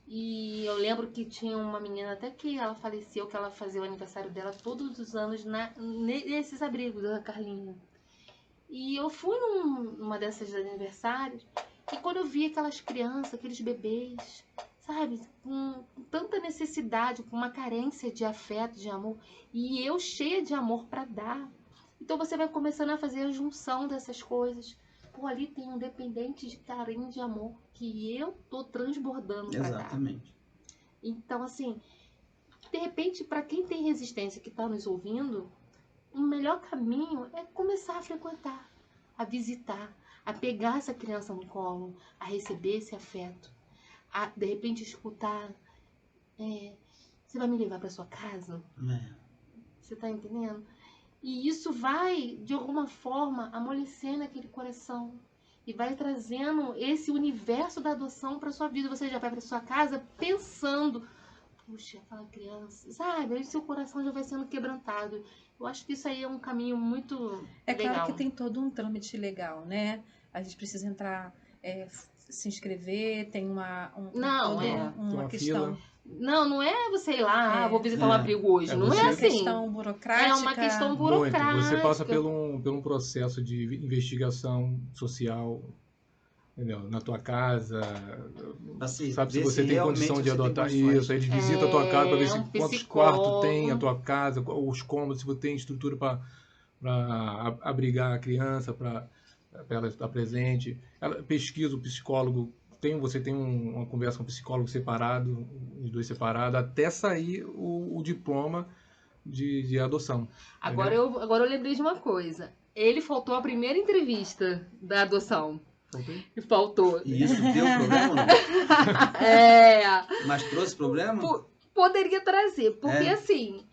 Speaker 4: e eu lembro que tinha uma menina, até que ela faleceu, que ela fazia o aniversário dela todos os anos nesses abrigos da Carlinha. E eu fui numa dessas aniversários e quando eu vi aquelas crianças, aqueles bebês, sabe, com tanta necessidade, com uma carência de afeto, de amor, e eu cheia de amor para dar. Então você vai começando a fazer a junção dessas coisas. Pô, ali tem um dependente de carinho, de amor, que eu tô transbordando pra dar.
Speaker 2: Exatamente.
Speaker 4: Então, assim, de repente, para quem tem resistência que tá nos ouvindo, o melhor caminho é começar a frequentar, a visitar, a pegar essa criança no colo, a receber esse afeto, a, de repente, escutar. Você vai me levar para sua casa? Você tá entendendo? E isso vai, de alguma forma, amolecendo aquele coração. E vai trazendo esse universo da adoção para sua vida. Você já vai para sua casa pensando, puxa, aquela criança, sabe? Aí seu coração já vai sendo quebrantado. Eu acho que isso aí é um caminho muito legal.
Speaker 1: Claro que tem todo um trâmite legal, né? A gente precisa entrar, se inscrever, tem uma questão...
Speaker 3: Fila.
Speaker 4: Não é você ir lá, vou visitar um abrigo hoje. Não
Speaker 3: você-
Speaker 4: é
Speaker 1: Uma
Speaker 4: assim.
Speaker 1: questão burocrática.
Speaker 4: É uma questão burocrática.
Speaker 3: Muito. Você passa por um processo de investigação social, entendeu? Na tua casa,
Speaker 2: Assim,
Speaker 3: sabe se
Speaker 2: ver
Speaker 3: você
Speaker 2: se
Speaker 3: tem
Speaker 2: realmente
Speaker 3: condição de
Speaker 2: você tem
Speaker 3: adotar
Speaker 2: condições.
Speaker 3: isso. Aí eles visitam a tua casa para ver se
Speaker 4: um
Speaker 3: quantos
Speaker 4: psicólogo.
Speaker 3: quartos tem a tua casa, os cômodos, se você tem estrutura para abrigar a criança, para ela estar presente. Ela pesquisa o psicólogo. Você tem uma conversa com o psicólogo separado, os 2 separados, até sair o diploma de adoção.
Speaker 4: Agora eu lembrei de uma coisa. Ele faltou a primeira entrevista da adoção. E faltou.
Speaker 2: E isso deu problema ou não? Mas trouxe problema?
Speaker 4: Poderia trazer, porque assim,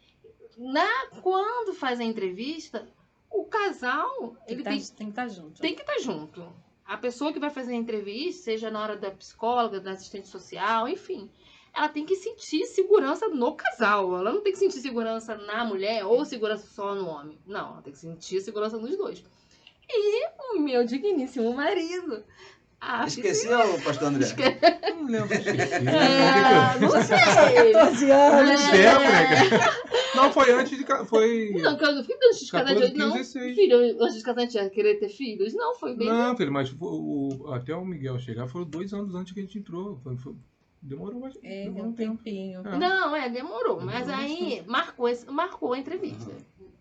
Speaker 4: quando faz a entrevista, o casal ele tem
Speaker 1: que estar junto.
Speaker 4: Tem que estar junto. A pessoa que vai fazer a entrevista, seja na hora da psicóloga, da assistente social, enfim, ela tem que sentir segurança no casal. Ela não tem que sentir segurança na mulher ou segurança só no homem. Não, ela tem que sentir segurança nos 2. E o meu digníssimo marido...
Speaker 2: Esqueceu, pastor André?
Speaker 3: Não lembro.
Speaker 4: Não sei.
Speaker 1: 14 anos.
Speaker 3: Não, foi antes de... Foi...
Speaker 4: Não, que eu não fui antes de casar.
Speaker 3: 14,
Speaker 4: Não,
Speaker 3: 16.
Speaker 4: filho, antes de casar a gente ia querer ter filhos? Não, foi bem...
Speaker 3: Não, filho, mas até o Miguel chegar foram 2 anos antes que a gente entrou. Demorou mais.
Speaker 1: Deu um tempinho.
Speaker 4: Não, demorou. Mas aí marcou a entrevista.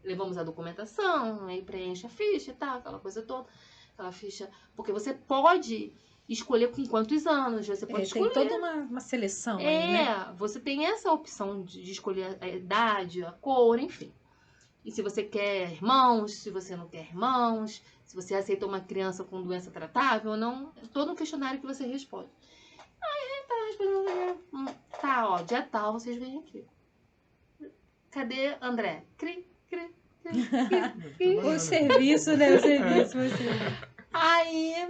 Speaker 4: Levamos a documentação, aí preenche a ficha e tal, aquela coisa toda. Aquela ficha. Porque você pode escolher com quantos anos, você pode escolher.
Speaker 1: Tem toda uma seleção aí, né?
Speaker 4: Você tem essa opção de escolher a idade, a cor, enfim. E se você quer irmãos, se você não quer irmãos, se você aceita uma criança com doença tratável ou não, é todo um questionário que você responde. Aí tá respondendo, ó, dia tal, vocês vêm aqui. Cadê André? Cri.
Speaker 1: O serviço, né? O serviço.
Speaker 4: Aí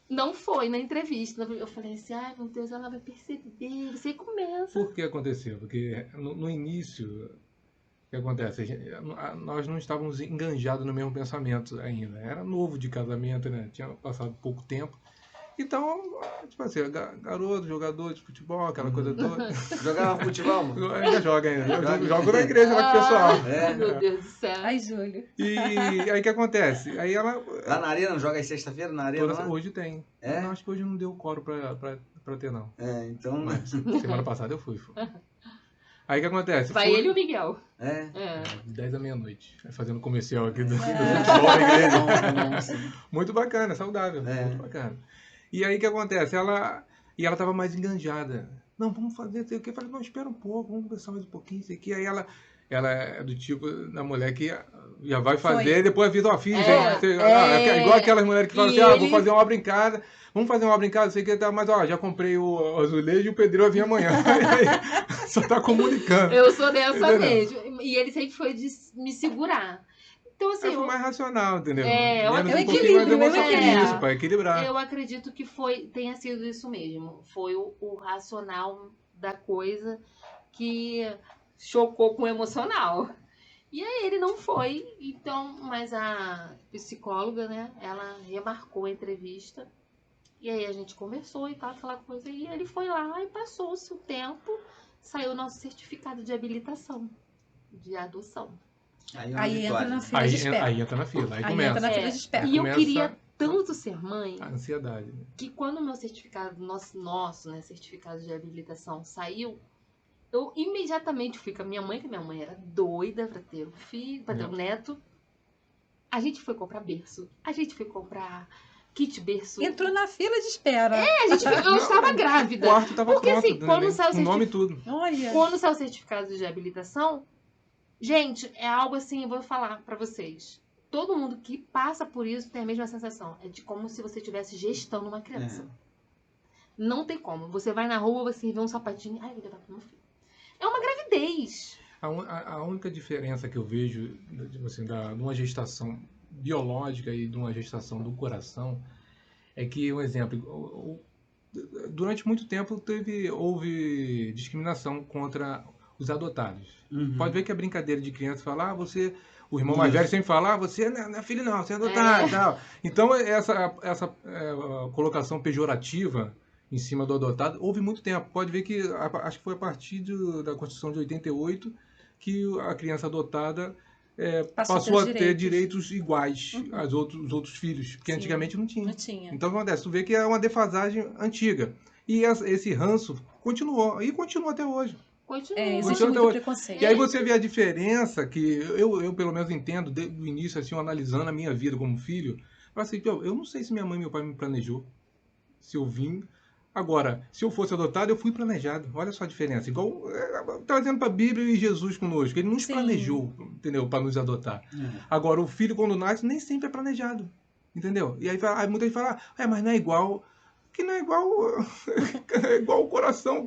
Speaker 4: não foi na entrevista. Eu falei assim, ai meu Deus, ela vai perceber. Você começa.
Speaker 3: Por que aconteceu? Porque no início, o que acontece? Nós não estávamos enganjados no mesmo pensamento ainda. Era novo de casamento, né? Tinha passado pouco tempo. Então, tipo assim, garoto, jogador de futebol, aquela coisa toda.
Speaker 2: Jogava futebol, mano?
Speaker 3: Ainda joga ainda. Eu
Speaker 2: Joga.
Speaker 3: jogo na igreja lá com o pessoal.
Speaker 2: É.
Speaker 4: Meu Deus do céu.
Speaker 1: Ai, Júlio.
Speaker 3: E aí o que acontece? Aí ela.
Speaker 2: Lá na arena, não joga às sexta-feira na arena lá?
Speaker 3: Hoje tem.
Speaker 2: É?
Speaker 3: Não, acho que hoje não deu coro pra ter, não.
Speaker 2: É, então...
Speaker 3: Mas semana passada eu fui. Aí o que acontece?
Speaker 4: Vai ele e o Miguel.
Speaker 2: É.
Speaker 3: 10 da meia-noite. Fazendo comercial aqui do
Speaker 1: É.
Speaker 3: futebol da igreja.
Speaker 2: Nossa.
Speaker 3: Muito bacana, saudável.
Speaker 2: É.
Speaker 3: Muito bacana. E aí o que acontece? Ela tava mais enganjada. Não, vamos fazer isso aqui. Eu falei, não, espera um pouco, vamos conversar mais um pouquinho, isso aqui. Aí ela é do tipo da mulher que já vai fazer e depois avisa, ó, fiz, igual aquelas mulheres que falam assim, vou fazer uma obra em casa, vamos fazer uma obra em casa, sei que tá, mas ó, já comprei o azulejo e o pedreiro vai vir amanhã. Aí, só tá comunicando.
Speaker 4: Eu sou dessa mesmo. E ele sempre foi de me segurar. Então, assim.
Speaker 3: Foi mais racional, entendeu?
Speaker 4: É
Speaker 3: Menos
Speaker 1: o
Speaker 3: um pouquinho mais
Speaker 1: equilíbrio,
Speaker 3: emocional. Isso, pra equilibrar.
Speaker 4: Eu acredito que tenha sido isso mesmo. Foi o racional da coisa que chocou com o emocional. E aí ele não foi, então, mas a psicóloga, né, ela remarcou a entrevista. E aí a gente conversou e tal, aquela coisa. E ele foi lá e passou-se o tempo, saiu o nosso certificado de habilitação, de adoção.
Speaker 1: Aí entra na fila de espera.
Speaker 3: Aí entra na fila, aí
Speaker 1: Aí
Speaker 3: começa.
Speaker 1: entra na fila de espera.
Speaker 4: E eu
Speaker 3: Começa
Speaker 4: queria tanto ser mãe,
Speaker 3: a ansiedade.
Speaker 4: que quando o meu certificado, nosso, né, certificado de habilitação saiu, eu imediatamente fui com a minha mãe, que minha mãe era doida pra ter um filho, pra ter um neto. A gente foi comprar berço, a gente foi comprar kit berço.
Speaker 1: Entrou na fila de espera.
Speaker 4: Eu estava grávida.
Speaker 3: O quarto tava
Speaker 4: Porque
Speaker 3: pronto,
Speaker 4: assim, quando saiu
Speaker 3: o nome e tudo.
Speaker 1: Olha.
Speaker 4: Quando saiu o certificado de habilitação, gente, é algo assim, eu vou falar pra vocês. Todo mundo que passa por isso tem a mesma sensação. É de como se você estivesse gestando uma criança. Não tem como. Você vai na rua, você vê um sapatinho. Ai, eu vou levar pro meu filho. É uma gravidez.
Speaker 3: A única diferença que eu vejo assim, de uma gestação biológica e de uma gestação do coração é que, um exemplo, durante muito tempo houve discriminação contra os adotados. Pode ver que a brincadeira de criança fala, o irmão mais velho sempre fala, você não é filho não, você é adotado e tal. Então, essa colocação pejorativa em cima do adotado, houve muito tempo. Pode ver que, acho que foi a partir da Constituição de 88, que a criança adotada passou a ter direitos iguais aos outros filhos, porque antigamente não tinha.
Speaker 1: Não tinha.
Speaker 3: Então, o que acontece? Tu vê que é uma defasagem antiga. E esse ranço continuou, e continua até hoje.
Speaker 1: Existe muito preconceito.
Speaker 3: E aí você vê a diferença que eu pelo menos entendo, desde o início, assim, analisando a minha vida como filho, assim, eu não sei se minha mãe e meu pai me planejou, se eu vim. Agora, se eu fosse adotado, eu fui planejado. Olha só a diferença. Igual trazendo para a Bíblia e Jesus conosco. Ele nos planejou, entendeu? Para nos adotar. Agora, o filho, quando nasce, nem sempre é planejado. Entendeu? E aí muita gente fala, mas não é igual. Que não é igual. É igual o coração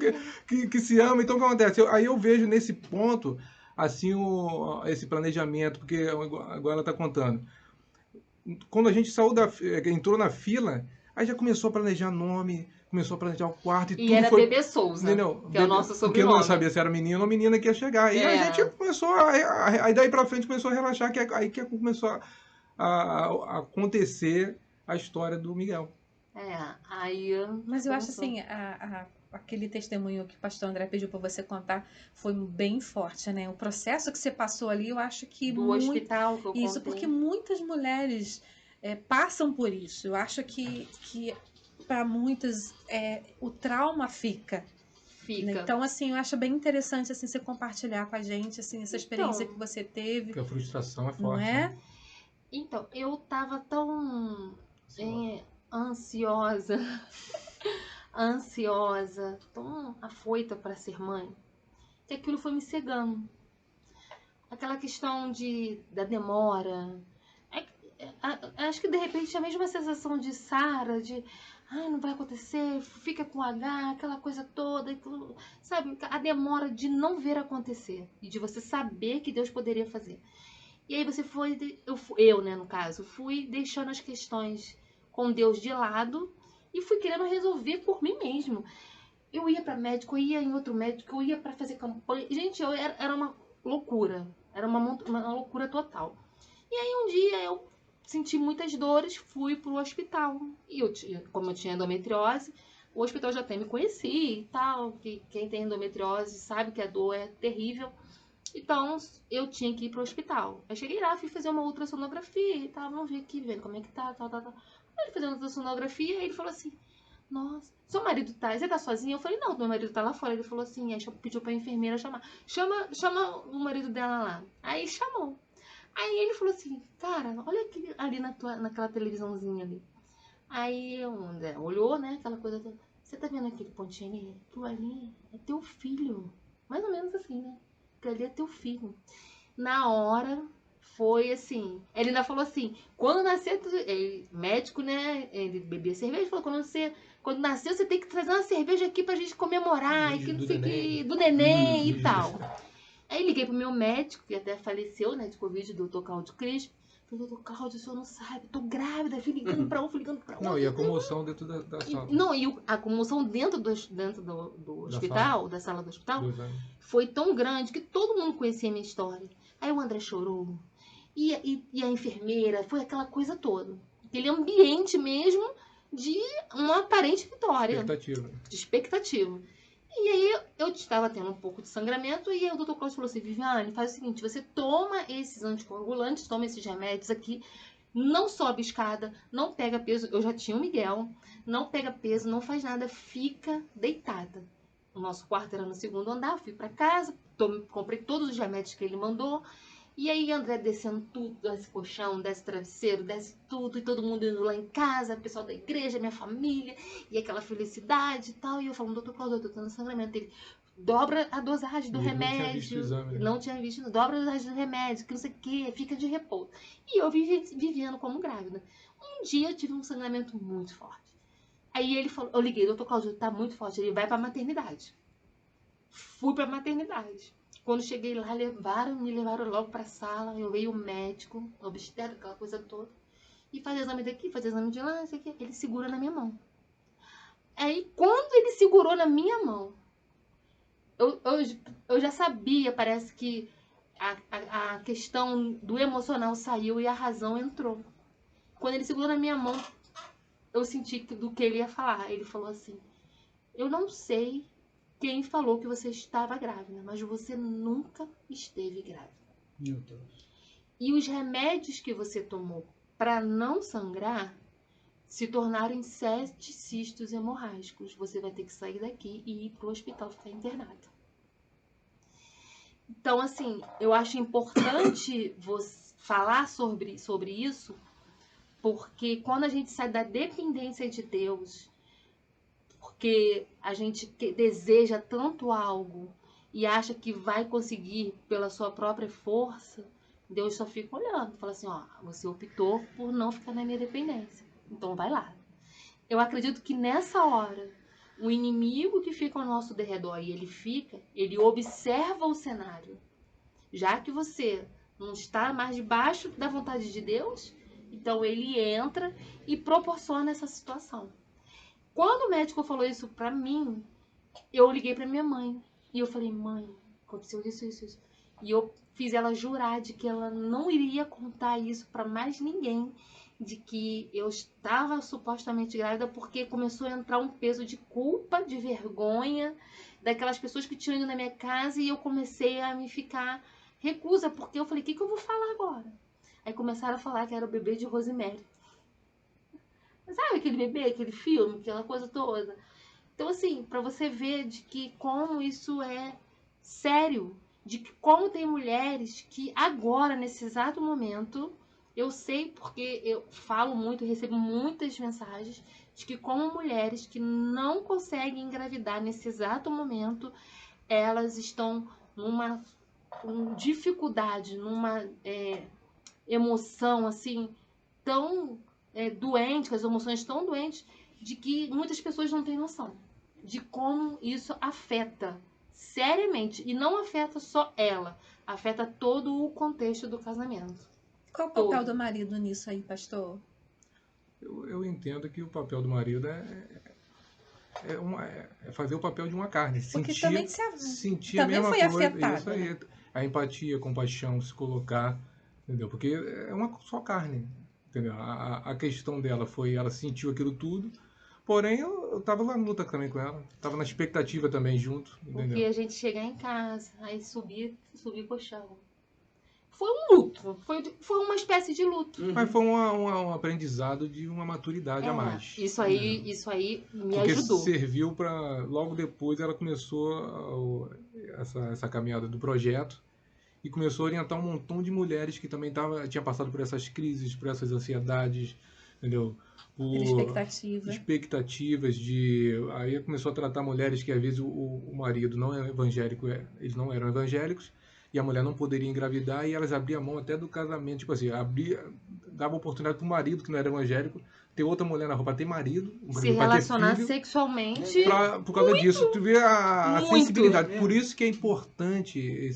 Speaker 3: que se ama. Então, o que acontece? Aí eu vejo nesse ponto, assim, esse planejamento, porque agora ela está contando. Quando a gente entrou na fila, aí já começou a planejar nome. Começou a planejar o quarto e tudo
Speaker 4: era
Speaker 3: foi...
Speaker 4: Bebê Souza,
Speaker 3: entendeu?
Speaker 4: que é o nosso sobrenome.
Speaker 3: Porque eu não sabia se era menino ou menina que ia chegar. E a gente começou aí daí pra frente começou a relaxar, aí que começou a acontecer a história do Miguel.
Speaker 1: Mas eu acho assim, aquele testemunho que o pastor André pediu para você contar foi bem forte, né? O processo que você passou ali, eu acho que
Speaker 4: do hospital que eu contei.
Speaker 1: Isso, porque muitas mulheres passam por isso. Eu acho que para muitas o trauma fica. Né? Então, assim, eu acho bem interessante assim, você compartilhar com a gente assim, essa experiência que você teve.
Speaker 3: Porque a frustração é forte.
Speaker 1: Não é?
Speaker 3: Né?
Speaker 4: Então, eu tava tão ansiosa, tão afoita para ser mãe, que aquilo foi me cegando. Aquela questão da demora. Acho que de repente a mesma sensação de Sara, de não vai acontecer, fica com H, aquela coisa toda, sabe? A demora de não ver acontecer e de você saber que Deus poderia fazer. E aí você eu, né, no caso, fui deixando as questões com Deus de lado e fui querendo resolver por mim mesmo. Eu ia para médico, eu ia em outro médico, eu ia para fazer campanha. Gente, era uma loucura, era uma loucura total. E aí um dia eu senti muitas dores, fui pro hospital. E como eu tinha endometriose, o hospital já até me conhecia e tal, que quem tem endometriose sabe que a dor é terrível. Então, eu tinha que ir pro hospital. Aí cheguei lá, fui fazer uma ultrassonografia e tal, vamos ver aqui, vendo como é que tá, tal. Aí ele fazendo ultrassonografia, aí ele falou assim, nossa, seu marido você tá sozinho? Eu falei, não, meu marido tá lá fora. Ele falou assim, aí pediu pra enfermeira chamar. Chama o marido dela lá. Aí chamou. Aí ele falou assim, cara, olha aqui, ali naquela televisãozinha ali. Aí o André olhou, né, aquela coisa toda. Você tá vendo aquele pontinho ali? Aquilo ali é teu filho. Mais ou menos assim, né? Aquilo ali é teu filho. Na hora, foi assim. Ele ainda falou assim, quando nascer, médico, né, ele bebia cerveja, falou, quando nascer, você tem que trazer uma cerveja aqui pra gente comemorar, e que não sei o que, do neném e tal. Aí liguei pro meu médico, que até faleceu, né, de Covid, do Dr. Cláudio Cris. Falei, doutor Cláudio, o senhor não sabe, tô grávida, fui ligando pra um, fui ligando pra outro.
Speaker 3: Não, e a comoção dentro da sala.
Speaker 4: Não, e a comoção dentro do hospital, da sala do hospital, foi tão grande que todo mundo conhecia a minha história. Aí o André chorou, e a enfermeira, foi aquela coisa toda. Aquele ambiente mesmo de uma aparente vitória. De expectativa. E aí eu estava tendo um pouco de sangramento e aí o doutor Cláudio falou assim, Viviane, faz o seguinte, você toma esses anticoagulantes, toma esses remédios aqui, não sobe escada, não pega peso, eu já tinha o Miguel, não pega peso, não faz nada, fica deitada. O nosso quarto era no 2º andar, fui para casa, comprei todos os remédios que ele mandou, e aí André descendo tudo, desce colchão, desce travesseiro, desce tudo, e todo mundo indo lá em casa, o pessoal da igreja, minha família, e aquela felicidade e tal. E eu falando, doutor Cláudio, eu tô tendo sangramento. Ele dobra a dosagem do remédio. Não tinha visto, dobra a dosagem do remédio, que não sei o que, fica de repouso. E eu vivendo como grávida. Um dia eu tive um sangramento muito forte. Aí ele falou, eu liguei, doutor Cláudio, tá muito forte, ele vai pra maternidade. Fui pra maternidade. Quando cheguei lá, me levaram logo pra sala, eu veio o médico, obstetra, aquela coisa toda, e faz exame daqui, faz exame de lá, não sei o que, ele segura na minha mão. Aí, quando ele segurou na minha mão, eu já sabia, parece que a questão do emocional saiu e a razão entrou. Quando ele segurou na minha mão, eu senti do que ele ia falar. Ele falou assim, eu não sei quem falou que você estava grávida, mas você nunca esteve grávida.
Speaker 3: Meu Deus.
Speaker 4: E os remédios que você tomou para não sangrar se tornaram em 7 cistos hemorrágicos. Você vai ter que sair daqui e ir para o hospital ficar internada. Então, assim, eu acho importante você falar sobre isso, porque quando a gente sai da dependência de Deus, porque a gente deseja tanto algo e acha que vai conseguir pela sua própria força, Deus só fica olhando, fala assim, ó, você optou por não ficar na minha dependência, então vai lá. Eu acredito que nessa hora, o inimigo que fica ao nosso derredor e ele observa o cenário. Já que você não está mais debaixo da vontade de Deus, então ele entra e proporciona essa situação. Quando o médico falou isso pra mim, eu liguei pra minha mãe. E eu falei, mãe, aconteceu isso. E eu fiz ela jurar de que ela não iria contar isso pra mais ninguém. De que eu estava supostamente grávida, porque começou a entrar um peso de culpa, de vergonha, daquelas pessoas que tinham ido na minha casa. E eu comecei a me ficar recusa, porque eu falei, o que eu vou falar agora? Aí começaram a falar que era o bebê de Rosemary. Sabe aquele bebê, aquele filme, aquela coisa toda? Então, assim, pra você ver de que como isso é sério, de que como tem mulheres que agora, nesse exato momento, eu sei porque eu falo muito, recebo muitas mensagens, de que como mulheres que não conseguem engravidar nesse exato momento, elas estão numa dificuldade, numa emoção, assim, tão doente, com as emoções tão doentes, de que muitas pessoas não têm noção de como isso afeta seriamente. E não afeta só ela, afeta todo o contexto do casamento.
Speaker 1: Qual o papel do marido nisso aí, pastor?
Speaker 3: Eu entendo que o papel do marido é fazer o papel de uma carne.
Speaker 1: Porque
Speaker 3: sentir,
Speaker 1: também,
Speaker 3: sentir
Speaker 1: também
Speaker 3: a mesma
Speaker 1: foi
Speaker 3: coisa.
Speaker 1: afetado.
Speaker 3: Isso aí. A empatia, a compaixão, se colocar, entendeu? Porque é uma só carne. Entendeu? A questão dela foi, ela sentiu aquilo tudo, porém eu tava na luta também com ela, tava na expectativa também junto,
Speaker 4: Porque
Speaker 3: entendeu?
Speaker 4: a gente chegar em casa, aí subir pro chão. Foi um luto, foi uma espécie de luto.
Speaker 3: Mas foi um aprendizado de uma maturidade a mais.
Speaker 4: Isso aí me
Speaker 3: Porque
Speaker 4: ajudou.
Speaker 3: serviu para, logo depois ela começou essa caminhada do projeto e começou a orientar um montão de mulheres que também tinham passado por essas crises, por essas ansiedades, entendeu? Por expectativas de... Aí começou a tratar mulheres que às vezes o marido não é evangélico, eles não eram evangélicos, e a mulher não poderia engravidar, e elas abriam mão até do casamento, tipo assim, dava oportunidade pro marido que não era evangélico ter outra mulher na rua para ter marido,
Speaker 4: Se
Speaker 3: para ter
Speaker 4: relacionar
Speaker 3: filho,
Speaker 4: sexualmente.
Speaker 3: por causa disso. Tu vê a
Speaker 4: Muito.
Speaker 3: sensibilidade. Por isso que é importante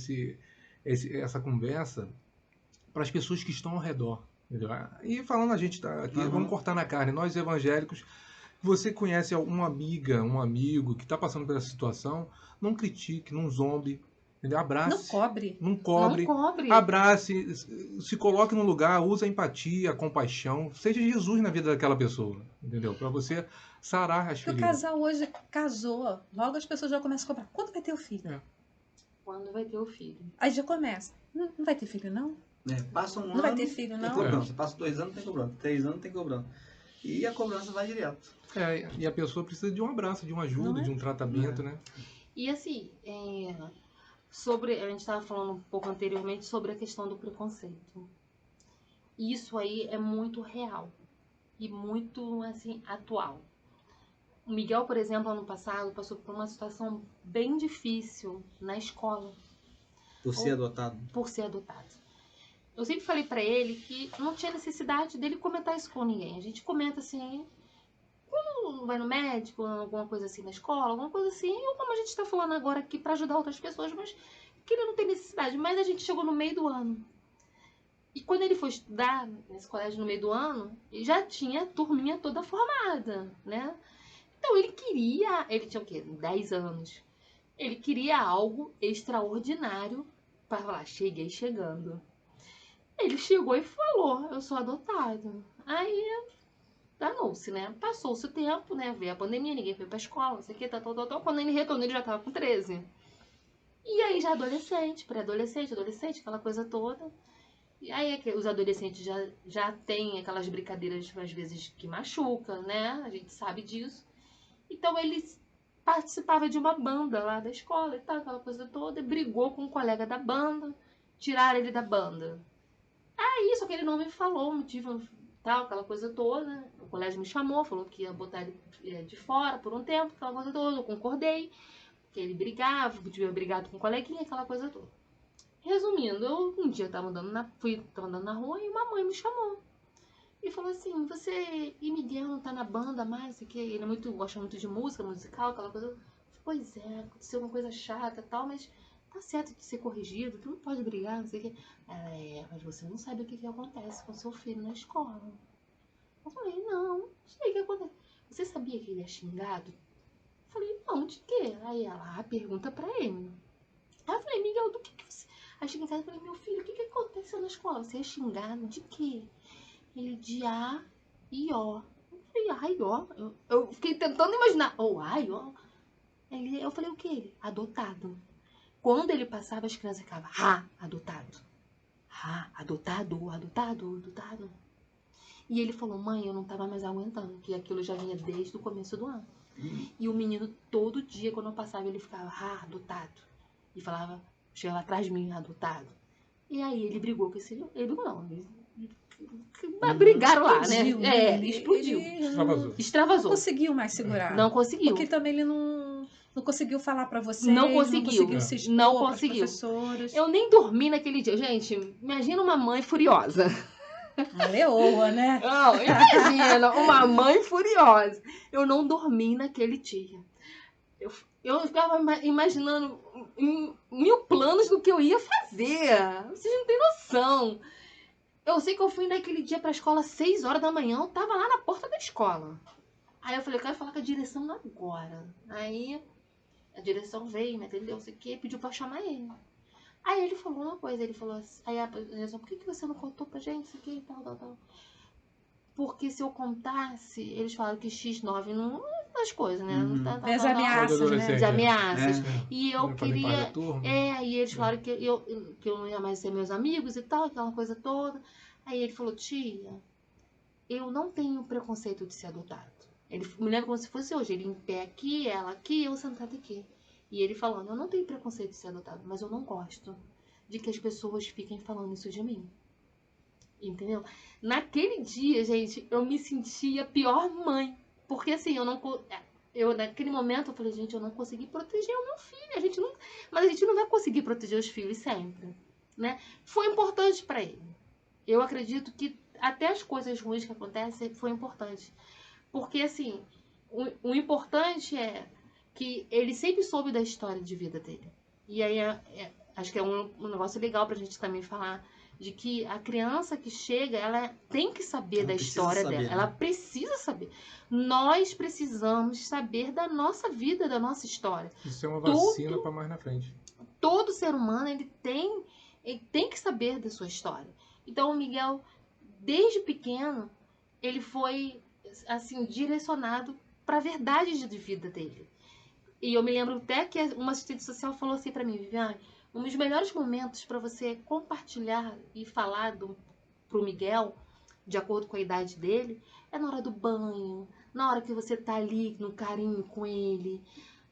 Speaker 3: essa conversa para as pessoas que estão ao redor. Entendeu? E falando, a gente tá aqui, vamos cortar na carne, nós evangélicos, você conhece alguma amiga, um amigo que está passando por essa situação, não critique, não zombe, entendeu? Abrace.
Speaker 1: Não cobre.
Speaker 3: Não cobre.
Speaker 4: Não cobre.
Speaker 3: Abrace, se coloque no lugar, use a empatia, a compaixão, seja Jesus na vida daquela pessoa, entendeu? Para você sarar as
Speaker 1: Porque o
Speaker 3: feridas.
Speaker 1: casal hoje casou, logo as pessoas já começam a cobrar. Quando vai ter o filho?
Speaker 4: Quando vai ter o filho?
Speaker 1: Aí já começa. Não vai ter filho, não?
Speaker 2: Passa um ano,
Speaker 1: Não vai ter filho,
Speaker 2: tem
Speaker 1: não?
Speaker 2: cobrança. Passa 2 anos, tem cobrança. 3 anos, tem cobrança. E a cobrança vai direto.
Speaker 3: E a pessoa precisa de um abraço, de uma ajuda,
Speaker 1: Não é?
Speaker 3: de um tratamento, né?
Speaker 4: E assim, a gente estava falando um pouco anteriormente sobre a questão do preconceito. Isso aí é muito real e muito assim atual. O Miguel, por exemplo, ano passado passou por uma situação bem difícil na escola.
Speaker 2: Por ser adotado.
Speaker 4: Por ser adotado. Eu sempre falei pra ele que não tinha necessidade dele comentar isso com ninguém. A gente comenta assim, quando vai no médico, alguma coisa assim na escola, alguma coisa assim, ou como a gente tá falando agora aqui pra ajudar outras pessoas, mas que ele não tem necessidade. Mas a gente chegou no meio do ano. E quando ele foi estudar nesse colégio no meio do ano, já tinha a turminha toda formada, né? Então ele tinha o quê? 10 anos. Ele queria algo extraordinário para falar, cheguei chegando. Ele chegou e falou, eu sou adotado. Aí, danou-se, né? Passou-se o tempo, né? Veio a pandemia, ninguém foi pra escola, não sei o que, tal. Quando ele retornou, ele já tava com 13. E aí já adolescente, pré-adolescente, adolescente, aquela coisa toda. E aí os adolescentes já têm aquelas brincadeiras, às vezes, que machucam, né? A gente sabe disso. Então ele participava de uma banda lá da escola e tal, aquela coisa toda, e brigou com um colega da banda, tiraram ele da banda. Aí, só que ele não me falou o motivo, tal, aquela coisa toda. O colégio me chamou, falou que ia botar ele de fora por um tempo, aquela coisa toda. Eu concordei, que ele brigava, tinha brigado com o coleguinha, aquela coisa toda. Resumindo, eu um dia tava andando na rua e uma mãe me chamou. E falou assim, você e Miguel não tá na banda mais, isso aqui. Ele gosta muito de música, musical, aquela coisa. Pois é, aconteceu uma coisa chata e tal, mas tá certo de ser corrigido, tu não pode brigar, não sei o que. Mas você não sabe o que acontece com seu filho na escola. Eu falei, não sei o que acontece. Você sabia que ele é xingado? Eu falei, não, de quê? Aí ela pergunta pra ele. Aí eu falei, Miguel, do que você... Aí cheguei em casa e falei, meu filho, o que aconteceu na escola? Você é xingado de quê? Ele de A e O. Eu falei, A e O? Eu fiquei tentando imaginar. A e O? Eu falei, o que ele? Adotado. Quando ele passava, as crianças ficavam, adotado. Adotado. E ele falou, mãe, eu não tava mais aguentando, que aquilo já vinha desde o começo do ano. E o menino, todo dia, quando eu passava, ele ficava, adotado. E falava, chegava atrás de mim, adotado. E aí ele brigou com esse... Ele brigaram lá,
Speaker 1: explodiu,
Speaker 4: né?
Speaker 1: Ele
Speaker 4: explodiu.
Speaker 3: Extravasou.
Speaker 1: Não conseguiu mais segurar.
Speaker 4: Não conseguiu.
Speaker 1: Porque também ele não conseguiu falar pra vocês.
Speaker 4: Não conseguiu.
Speaker 1: Se expor
Speaker 4: Não
Speaker 1: pras
Speaker 4: conseguiu.
Speaker 1: professoras.
Speaker 4: Eu nem dormi naquele dia. Gente, imagina uma mãe furiosa.
Speaker 1: Uma leoa, né?
Speaker 4: Não, imagina, uma mãe furiosa. Eu não dormi naquele dia. Eu ficava imaginando 1000 planos do que eu ia fazer. Vocês não têm noção. Eu sei que eu fui naquele dia pra escola às 6 horas da manhã. Eu tava lá na porta da escola. Aí eu falei, eu quero falar com a direção agora. Aí a direção veio, me atendeu, não sei o que, pediu pra chamar ele. Aí ele falou uma coisa, ele falou assim, aí a direção, por que você não contou pra gente isso aqui e tal. porque se eu contasse, eles falaram que X9 não é as coisas, né?
Speaker 2: Uhum.
Speaker 1: Das ameaças, né?
Speaker 3: Adolescente,
Speaker 4: De ameaças.
Speaker 3: É.
Speaker 4: E eu
Speaker 3: Não fazem parte da
Speaker 4: queria.
Speaker 3: turma.
Speaker 4: E eles falaram que eu não ia mais ser meus amigos e tal, aquela coisa toda. Aí ele falou, tia, eu não tenho preconceito de ser adotado. Ele me lembra como se fosse hoje, ele em pé aqui, ela aqui, eu sentada aqui. E ele falando, eu não tenho preconceito de ser adotado, mas eu não gosto de que as pessoas fiquem falando isso de mim. Entendeu? Naquele dia, gente, eu me sentia a pior mãe. Porque assim, naquele momento eu falei, gente, eu não consegui proteger o meu filho. Mas a gente não vai conseguir proteger os filhos sempre, né? Foi importante para ele. Eu acredito que até as coisas ruins que acontecem foi importante. Porque assim, o importante é que ele sempre soube da história de vida dele. E aí acho que é um negócio legal pra gente também falar de que a criança que chega, ela tem que saber
Speaker 2: Ela
Speaker 4: da
Speaker 2: precisa
Speaker 4: história
Speaker 2: saber,
Speaker 4: dela.
Speaker 2: né?
Speaker 4: Ela precisa saber. Nós precisamos saber da nossa vida, da nossa história.
Speaker 3: Isso é uma vacina para mais na frente.
Speaker 4: Todo ser humano, ele tem que saber da sua história. Então, o Miguel, desde pequeno, ele foi, assim, direcionado para a verdade de vida dele. E eu me lembro até que uma assistente social falou assim para mim, Viviane, um dos melhores momentos para você compartilhar e falar pro Miguel, de acordo com a idade dele, é na hora do banho, na hora que você tá ali no carinho com ele.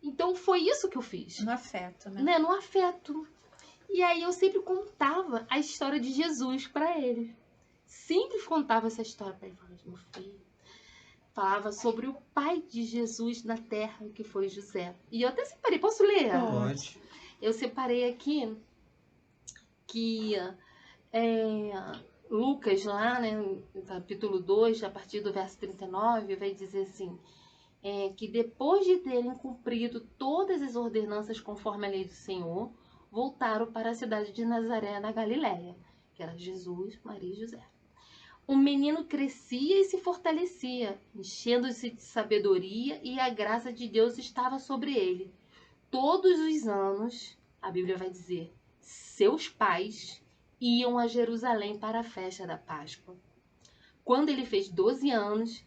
Speaker 4: Então foi isso que eu fiz.
Speaker 1: No afeto, né?
Speaker 4: Né? No afeto. E aí eu sempre contava a história de Jesus para ele. Sempre contava essa história para ele. Falava, meu filho. Falava sobre o pai de Jesus na terra, que foi José. E eu até separei. Posso ler?
Speaker 2: Pode.
Speaker 4: Eu separei aqui que Lucas, lá, né, no capítulo 2, a partir do verso 39, vai dizer assim, que depois de terem cumprido todas as ordenanças conforme a lei do Senhor, voltaram para a cidade de Nazaré, na Galiléia, que era Jesus, Maria e José. O menino crescia e se fortalecia, enchendo-se de sabedoria, e a graça de Deus estava sobre ele. Todos os anos, a Bíblia vai dizer, seus pais iam a Jerusalém para a festa da Páscoa. Quando ele fez 12 anos,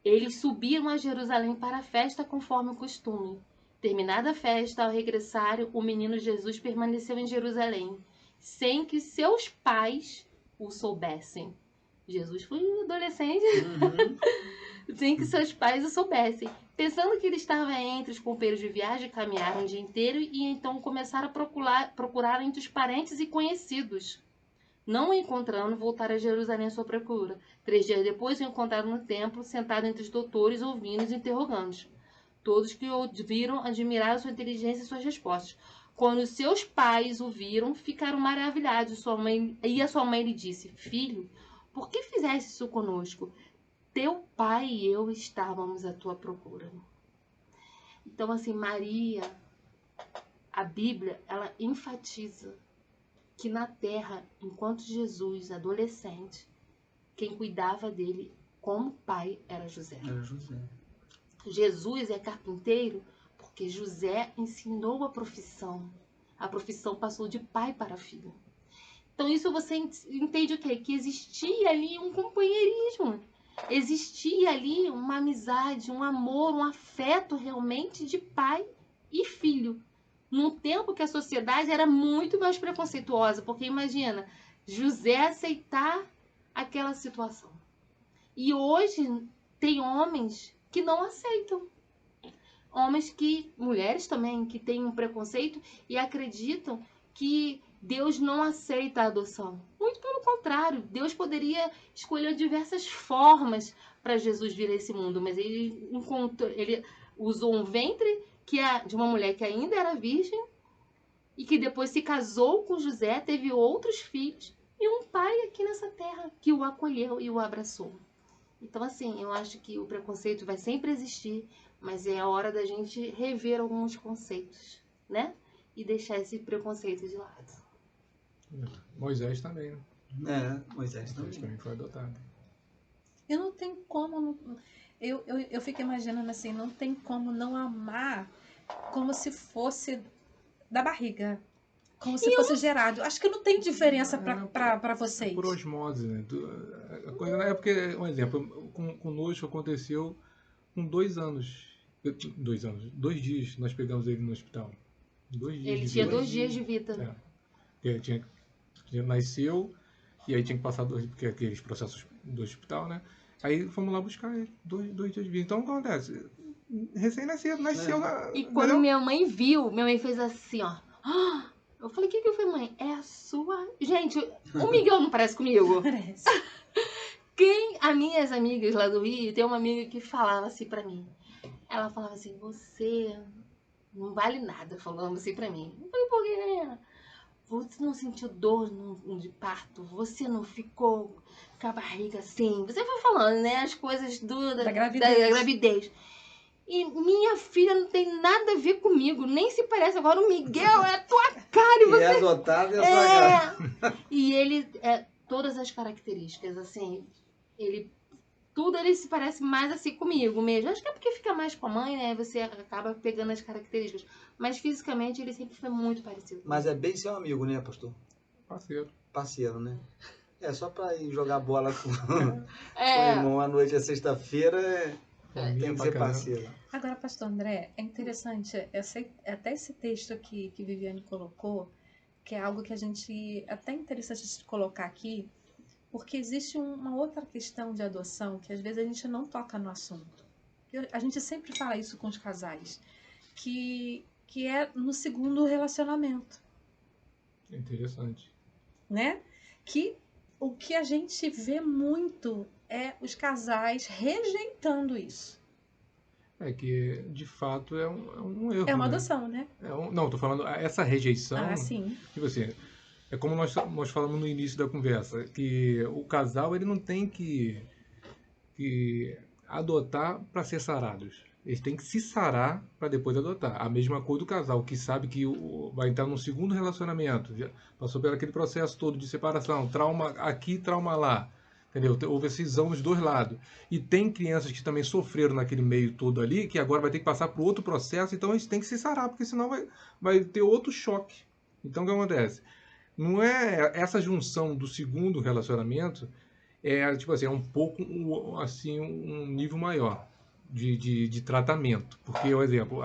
Speaker 4: eles subiram a Jerusalém para a festa conforme o costume. Terminada a festa, ao regressarem, o menino Jesus permaneceu em Jerusalém, sem que seus pais o soubessem. Jesus foi adolescente, sem que seus pais o soubessem. Pensando que ele estava entre os companheiros de viagem, caminharam o dia inteiro e então começaram a procurar entre os parentes e conhecidos. Não o encontrando, voltaram a Jerusalém à sua procura. 3 dias depois, o encontraram no templo, sentado entre os doutores, ouvindo e interrogando. Todos que o viram admiraram sua inteligência e suas respostas. Quando seus pais o viram, ficaram maravilhados. A sua mãe lhe disse, filho, por que fizeste isso conosco? Teu pai e eu estávamos à tua procura. Então, assim, Maria, a Bíblia, ela enfatiza que na terra, enquanto Jesus, adolescente, quem cuidava dele como pai era José.
Speaker 2: Era José.
Speaker 4: Jesus é carpinteiro porque José ensinou a profissão. A profissão passou de pai para filho. Então isso você entende o quê? Que existia ali um companheirismo. Existia ali uma amizade, um amor, um afeto realmente de pai e filho. Num tempo que a sociedade era muito mais preconceituosa, porque imagina, José aceitar aquela situação. E hoje tem homens que não aceitam. Mulheres também, que têm um preconceito e acreditam que Deus não aceita a adoção. Muito pelo contrário, Deus poderia escolher diversas formas para Jesus vir a esse mundo, mas ele usou um ventre de uma mulher que ainda era virgem e que depois se casou com José, teve outros filhos e um pai aqui nessa terra que o acolheu e o abraçou. Então, assim, eu acho que o preconceito vai sempre existir, mas é a hora da gente rever alguns conceitos, né? E deixar esse preconceito de lado.
Speaker 3: Moisés também, né?
Speaker 2: Moisés
Speaker 3: Moisés também foi adotado.
Speaker 1: Eu não tenho como... Eu fico imaginando assim, não tem como não amar como se fosse da barriga. como se fosse gerado. Acho que não tem diferença para vocês.
Speaker 3: Por osmose, né? A coisa é porque, um exemplo, conosco aconteceu com 2 anos. 2 anos. 2 dias nós pegamos ele no hospital. 2 dias
Speaker 4: Ele
Speaker 3: de
Speaker 4: tinha
Speaker 3: vida.
Speaker 4: 2 dias de vida.
Speaker 3: Porque nasceu, e aí tinha que passar porque aqueles processos do hospital, né? Aí fomos lá buscar ele, 2 dias de vida. Então o que acontece? Recém-nascido, nasceu na.
Speaker 4: E quando minha mãe viu, minha mãe fez assim, ó. "Ah!" Eu falei, o que foi, mãe? É a sua... Gente, o Miguel não parece comigo?
Speaker 1: Parece.
Speaker 4: As minhas amigas lá do Rio, tem uma amiga que falava assim pra mim. Ela falava assim, você não vale nada, falando assim pra mim. Eu falei, por quê, né? Você não sentiu dor de parto? Você não ficou com a barriga assim? Você foi falando, né? As coisas da gravidez. E minha filha não tem nada a ver comigo, nem se parece. Agora o Miguel é a tua cara. E você
Speaker 2: é adotado e a sua cara.
Speaker 4: E ele todas as características, assim, tudo ele se parece mais assim comigo mesmo. Acho que é porque fica mais com a mãe, né? Você acaba pegando as características. Mas fisicamente ele sempre foi muito parecido.
Speaker 2: Mas é bem seu amigo, né, pastor?
Speaker 3: Parceiro.
Speaker 2: Parceiro, né? É só pra ir jogar bola com o irmão à noite, é sexta-feira, tem que ser parceiro.
Speaker 1: Agora, pastor André, é interessante, até esse texto aqui que Viviane colocou, que é algo que a gente, até interessante de colocar aqui, porque existe uma outra questão de adoção que às vezes a gente não toca no assunto. A gente sempre fala isso com os casais, que é no segundo relacionamento.
Speaker 3: Interessante.
Speaker 1: Né? Que o que a gente vê muito é os casais rejeitando isso.
Speaker 3: É que, de fato, é um erro.
Speaker 1: É uma adoção, né?
Speaker 3: Não, tô falando, essa rejeição.
Speaker 1: Ah, sim.
Speaker 3: Tipo assim, é como nós falamos no início da conversa, que o casal ele não tem que adotar para ser sarados. Eles têm que se sarar para depois adotar. A mesma coisa do casal, que sabe que vai entrar num segundo relacionamento, já passou por aquele processo todo de separação, trauma aqui, trauma lá. Entendeu? Houve cisão dos dois lados. E tem crianças que também sofreram naquele meio todo ali, que agora vai ter que passar por outro processo, então eles têm que se sarar, porque senão vai ter outro choque. Então o que acontece? Não é essa junção do segundo relacionamento, tipo assim, é um pouco assim, um nível maior de tratamento. Porque, por exemplo,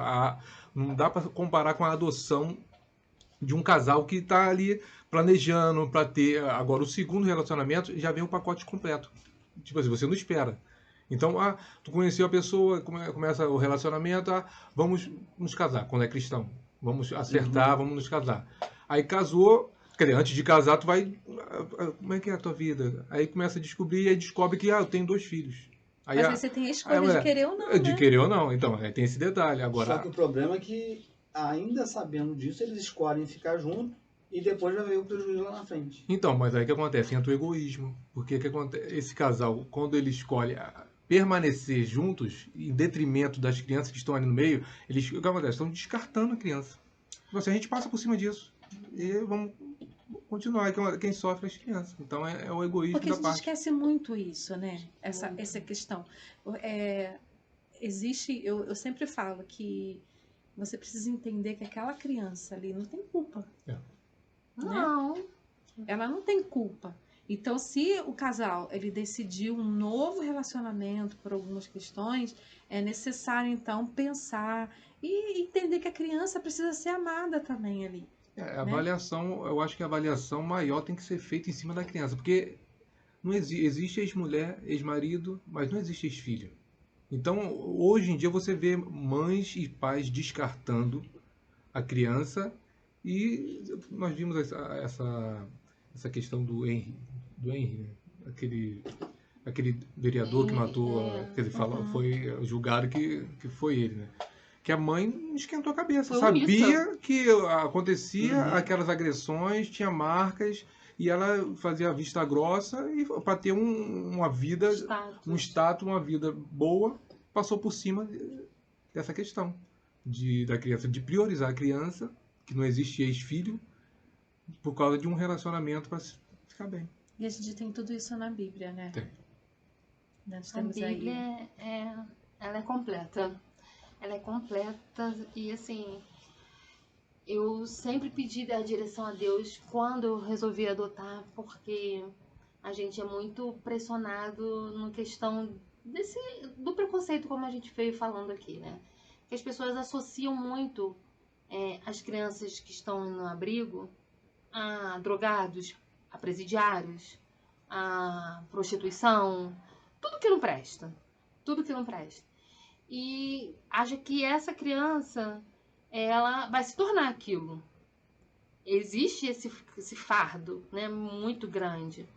Speaker 3: não dá para comparar com a adoção de um casal que está ali planejando para ter. Agora, o segundo relacionamento já vem um pacote completo. Tipo assim, você não espera. Então, tu conheceu a pessoa, começa o relacionamento, vamos nos casar, quando é cristão. Vamos acertar, vamos nos casar. Aí casou, quer dizer, antes de casar, tu vai. Como é que é a tua vida? Aí começa a descobrir, e aí descobre que eu tenho 2 filhos. Aí,
Speaker 1: às vezes você tem a escolha de querer ou não,
Speaker 3: de querer ou não. Então, tem esse detalhe. Agora,
Speaker 2: só que o problema é que, ainda sabendo disso, eles escolhem ficar juntos e depois vai ver o prejuízo lá na frente.
Speaker 3: Então, mas aí o que acontece? Entra o egoísmo. Porque que acontece? Esse casal, quando ele escolhe permanecer juntos, em detrimento das crianças que estão ali no meio, o que acontece? Estão descartando a criança. Então, assim, a gente passa por cima disso. E vamos continuar. Quem sofre é as crianças. Então, é o egoísmo
Speaker 1: porque
Speaker 3: da
Speaker 1: parte.
Speaker 3: parte.
Speaker 1: Porque a gente esquece muito isso, né? Essa questão. Existe... Eu sempre falo que você precisa entender que aquela criança ali não tem culpa.
Speaker 4: Não.
Speaker 1: Né? Ela não tem culpa. Então, se o casal ele decidiu um novo relacionamento por algumas questões, é necessário, então, pensar e entender que a criança precisa ser amada também ali.
Speaker 3: A avaliação, eu acho que a avaliação maior tem que ser feita em cima da criança, porque não existe ex-mulher, ex-marido, mas não existe ex-filho. Então, hoje em dia você vê mães e pais descartando a criança, e nós vimos essa questão do Henry, né? aquele vereador que matou, quer dizer, foi julgado que foi ele, né? Que a mãe esquentou a cabeça, sabia que acontecia aquelas agressões, tinha marcas, e ela fazia a vista grossa e para ter uma vida, um status, uma vida boa, passou por cima dessa questão da criança, de priorizar a criança, que não existe ex-filho, por causa de um relacionamento para ficar bem.
Speaker 1: E a gente tem tudo isso na Bíblia, né?
Speaker 3: Tem.
Speaker 1: Nós temos
Speaker 4: a Bíblia
Speaker 1: aí...
Speaker 4: ela é completa. Ela é completa e, assim, eu sempre pedi a direção a Deus quando eu resolvi adotar, porque a gente é muito pressionado na questão do preconceito, como a gente veio falando aqui, né? Que as pessoas associam muito as crianças que estão no abrigo a drogados, a presidiários, a prostituição, tudo que não presta. Tudo que não presta. E acha que essa criança, ela vai se tornar aquilo. Existe esse fardo, né, muito grande.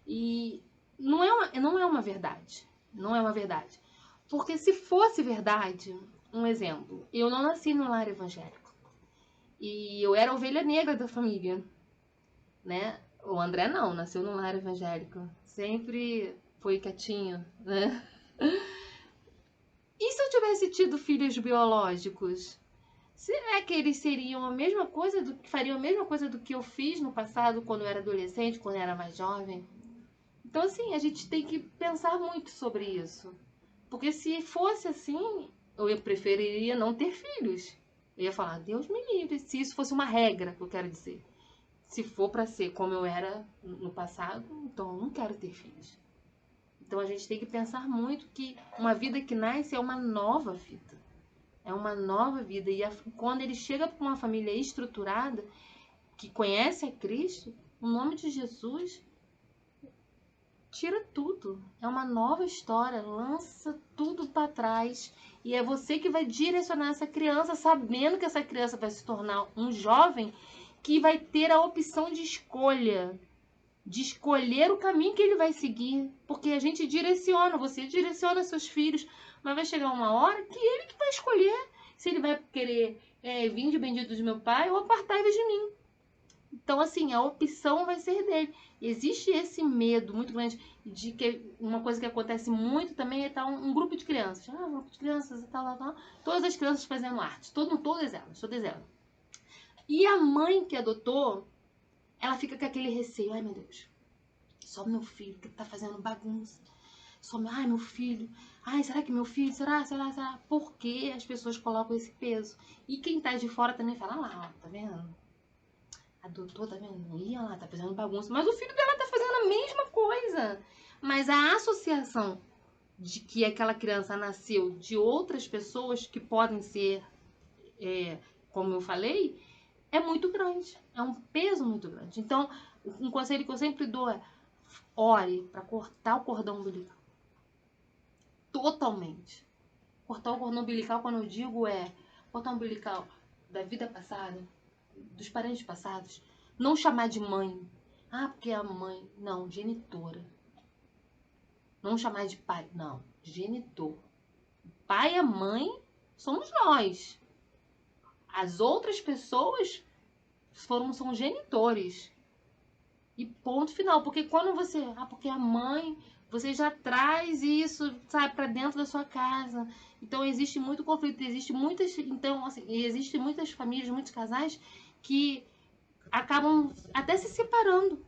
Speaker 4: E não é uma verdade. Não é uma verdade. Porque se fosse verdade, um exemplo, eu não nasci no lar evangélico. E eu era a ovelha negra da família, né? O André não, nasceu no lar evangélico. Sempre foi quietinho, né? E se eu tivesse tido filhos biológicos? Será que eles seriam a mesma coisa, fariam a mesma coisa do que eu fiz no passado, quando eu era adolescente, quando eu era mais jovem? Então, assim, a gente tem que pensar muito sobre isso. Porque se fosse assim, eu preferiria não ter filhos. Eu ia falar, Deus me livre, se isso fosse uma regra, eu quero dizer. Se for para ser como eu era no passado, então eu não quero ter filhos. Então a gente tem que pensar muito que uma vida que nasce é uma nova vida. É uma nova vida. E quando ele chega para uma família estruturada, que conhece a Cristo, o nome de Jesus tira tudo. É uma nova história, lança tudo para trás. E é você que vai direcionar essa criança, sabendo que essa criança vai se tornar um jovem que vai ter a opção de escolha. De escolher o caminho que ele vai seguir. Porque a gente direciona, você direciona seus filhos. Mas vai chegar uma hora que ele que vai escolher se ele vai querer vinde bendito de meu pai ou apartai-vos de mim. Então, assim, a opção vai ser dele. Existe esse medo muito grande de que uma coisa que acontece muito também é estar um grupo de crianças. Um grupo de crianças e tal. Todas as crianças fazendo arte. Todas elas. E a mãe que adotou, ela fica com aquele receio. Ai, meu Deus, só meu filho que tá fazendo bagunça. Ai, meu filho. Ai, será que meu filho? Será? Por que as pessoas colocam esse peso? E quem tá de fora também fala, lá, ó, tá vendo? Adotou, tá vendo? Não ia lá, tá fazendo bagunça. Mas o filho dela tá fazendo a mesma coisa. Mas a associação de que aquela criança nasceu de outras pessoas que podem ser, como eu falei, é muito grande. É um peso muito grande. Então, um conselho que eu sempre dou é ore para cortar o cordão umbilical. Totalmente. Cortar o cordão umbilical, quando eu digo, cortar o umbilical da vida passada, dos parentes passados. Não chamar de mãe. Ah, porque é a mãe. Não, genitora. Não chamar de pai. Não, genitor. Pai e a mãe somos nós. As outras pessoas são genitores. E ponto final. Porque quando você... porque a mãe... Você já traz isso, sabe, para dentro da sua casa. Então, existe muito conflito. Existe muitas famílias, muitos casais que acabam até se separando.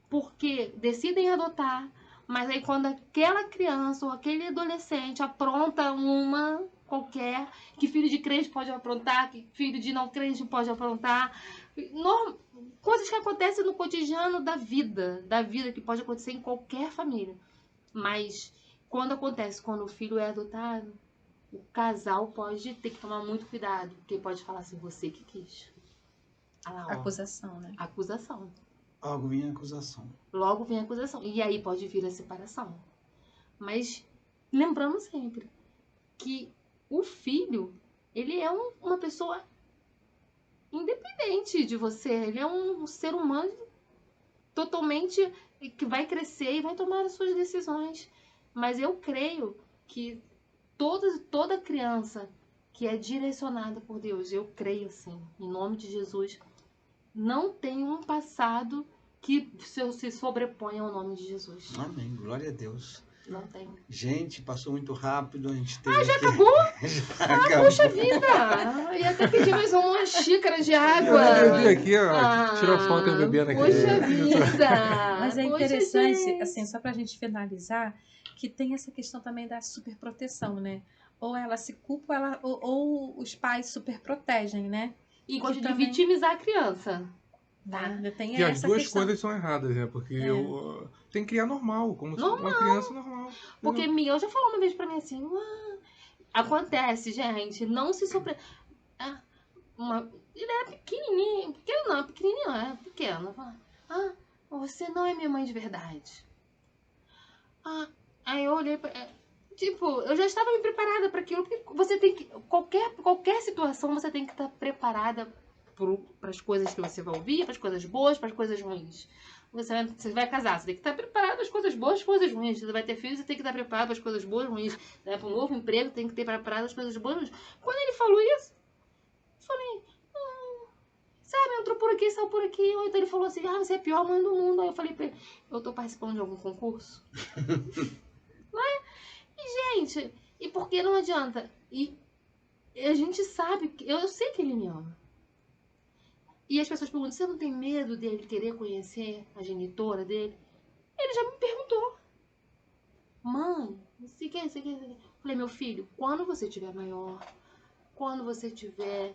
Speaker 4: Porque decidem adotar. Mas aí, quando aquela criança ou aquele adolescente apronta uma qualquer, que filho de crente pode aprontar, que filho de não crente pode aprontar... Coisas que acontecem no cotidiano da vida, que pode acontecer em qualquer família. Mas quando o filho é adotado, o casal pode ter que tomar muito cuidado, porque pode falar assim, você que quis.
Speaker 1: Acusação, né?
Speaker 4: Acusação.
Speaker 2: Logo vem a acusação.
Speaker 4: Logo vem a acusação. E aí pode vir a separação. Mas lembrando sempre que o filho, ele é uma pessoa independente de você. Ele é um ser humano totalmente que vai crescer e vai tomar as suas decisões. Mas eu creio que toda criança que é direcionada por Deus, eu creio assim, em nome de Jesus, não tem um passado que se sobreponha ao nome de Jesus.
Speaker 2: Amém, glória a Deus.
Speaker 4: Não tem.
Speaker 2: Gente, passou muito rápido, a gente teve
Speaker 4: já
Speaker 2: que...
Speaker 4: acabou?
Speaker 2: Já acabou.
Speaker 4: Poxa vida! Eu ia até pedir mais uma xícara de água.
Speaker 3: Eu bebi aqui, ó. Tirou foto eu bebendo aqui.
Speaker 4: Poxa vida!
Speaker 1: Mas é
Speaker 4: Poxa,
Speaker 1: interessante,
Speaker 4: gente.
Speaker 1: assim, só pra gente finalizar, que tem essa questão também da superproteção, né? Ou ela se culpa, ou os pais superprotegem, né?
Speaker 4: E gosta de
Speaker 1: também-
Speaker 4: vitimizar a criança.
Speaker 1: Né?
Speaker 4: Tá.
Speaker 1: Ainda tem
Speaker 3: E as
Speaker 1: essa
Speaker 3: duas
Speaker 1: questão.
Speaker 3: coisas são erradas, né? Porque tem que criar normal, como
Speaker 4: Normal.
Speaker 3: uma criança normal.
Speaker 4: Porque Miguel já falou uma vez pra mim assim, acontece, gente, não se surpreenda. Ele era pequenininho, pequeno não, pequenininho, é pequeno. Você não é minha mãe de verdade. Aí eu olhei pra... Tipo, eu já estava me preparada para aquilo, porque você tem que... Qualquer situação, você tem que estar preparada para as coisas que você vai ouvir, para as coisas boas, para as coisas ruins. Você vai casar, você tem que estar preparado para as coisas boas e as coisas ruins. Você vai ter filhos, você tem que estar preparado para as coisas boas e ruins. Né? Para um novo emprego, tem que ter preparado as coisas boas e ruins. Quando ele falou isso, eu falei... Sabe, entrou por aqui, saiu por aqui. Ou então ele falou assim, você é a pior mãe do mundo. Aí eu falei pra ele, eu tô participando de algum concurso? Não é? E, gente, e por que não adianta? E a gente sabe, eu sei que ele me ama. E as pessoas perguntam, você não tem medo dele querer conhecer a genitora dele? Ele já me perguntou. Mãe, você quer? Falei, meu filho, quando você tiver maior, quando você tiver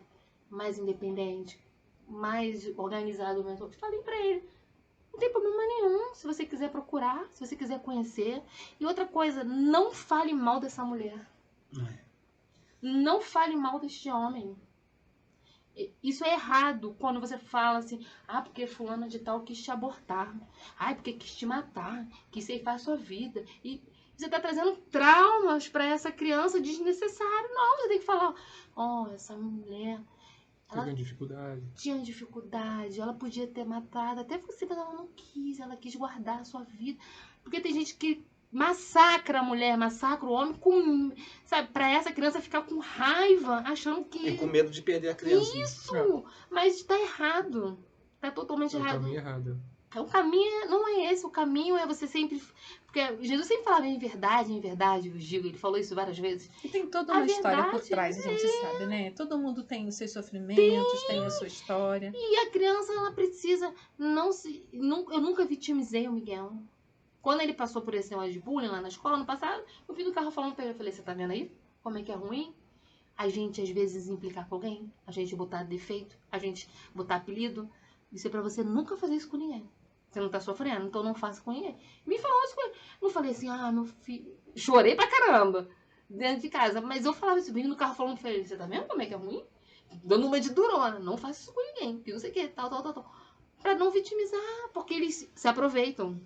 Speaker 4: mais independente, mais organizado, eu falei pra ele, não tem problema nenhum, se você quiser procurar, se você quiser conhecer. E outra coisa, não fale mal dessa mulher. Não fale mal deste homem. Isso é errado quando você fala assim, porque fulana de tal quis te abortar, porque quis te matar, quis ceifar a sua vida. E você tá trazendo traumas pra essa criança desnecessário. Não, você tem que falar, essa mulher...
Speaker 3: Ela tinha
Speaker 4: dificuldade, ela podia ter matado até você, mas ela não quis, ela quis guardar a sua vida. Porque tem gente que massacra a mulher, massacra o homem, sabe, pra essa criança ficar com raiva, achando que...
Speaker 2: E com medo de perder a criança.
Speaker 4: Isso! Mas tá errado. Tá totalmente errado.
Speaker 3: É o caminho errado.
Speaker 4: O caminho não é esse, o caminho é você sempre... Porque Jesus sempre falava em verdade, eu digo, ele falou isso várias vezes.
Speaker 1: E tem toda uma história por trás, a gente sabe, né? Todo mundo tem os seus sofrimentos, tem a sua história.
Speaker 4: E a criança, ela precisa eu nunca vitimizei o Miguel. Quando ele passou por esse negócio de bullying lá na escola, no passado, eu vi do carro falando pra ele, eu falei, você tá vendo aí? Como é que é ruim? A gente, às vezes, implicar com alguém, a gente botar defeito, a gente botar apelido. Isso é pra você nunca fazer isso com ninguém. Você não tá sofrendo, então não faça com ninguém. Me falou isso com ele. Não falei assim, meu filho... Chorei pra caramba dentro de casa. Mas eu falava isso, vindo no carro falando pra ele, você tá vendo como é que é ruim? Dando uma de durona. Não faça isso com ninguém, que não sei o que, tal. Pra não vitimizar, porque eles se aproveitam.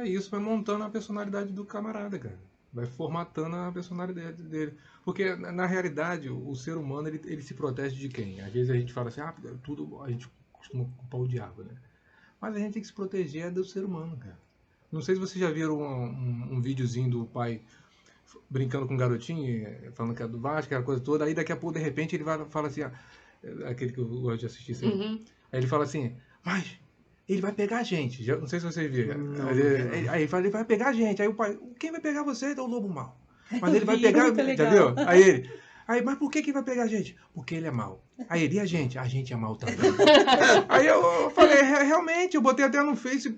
Speaker 3: Isso vai montando a personalidade do camarada, cara. Vai formatando a personalidade dele. Porque, na realidade, o ser humano, ele se protege de quem? Às vezes a gente fala assim, tudo a gente costuma culpar o diabo, né? Mas a gente tem que se proteger do ser humano, cara. Não sei se vocês já viram um videozinho do pai brincando com um garotinho, falando que é do Vasco, aquela coisa toda. Aí daqui a pouco, de repente, ele fala assim, aquele que eu gosto de assistir sempre.
Speaker 4: Uhum.
Speaker 3: Aí ele fala assim, mas ele vai pegar a gente. Não sei se vocês viram. Aí ele fala, ele vai pegar a gente. Aí o pai, quem vai pegar você é o lobo mau. Mas ele vai pegar, entendeu? Aí, mas por que vai pegar a gente? Porque ele é mau. Aí ele, e a gente? A gente é mau também. Aí eu falei, realmente, eu botei até no Face,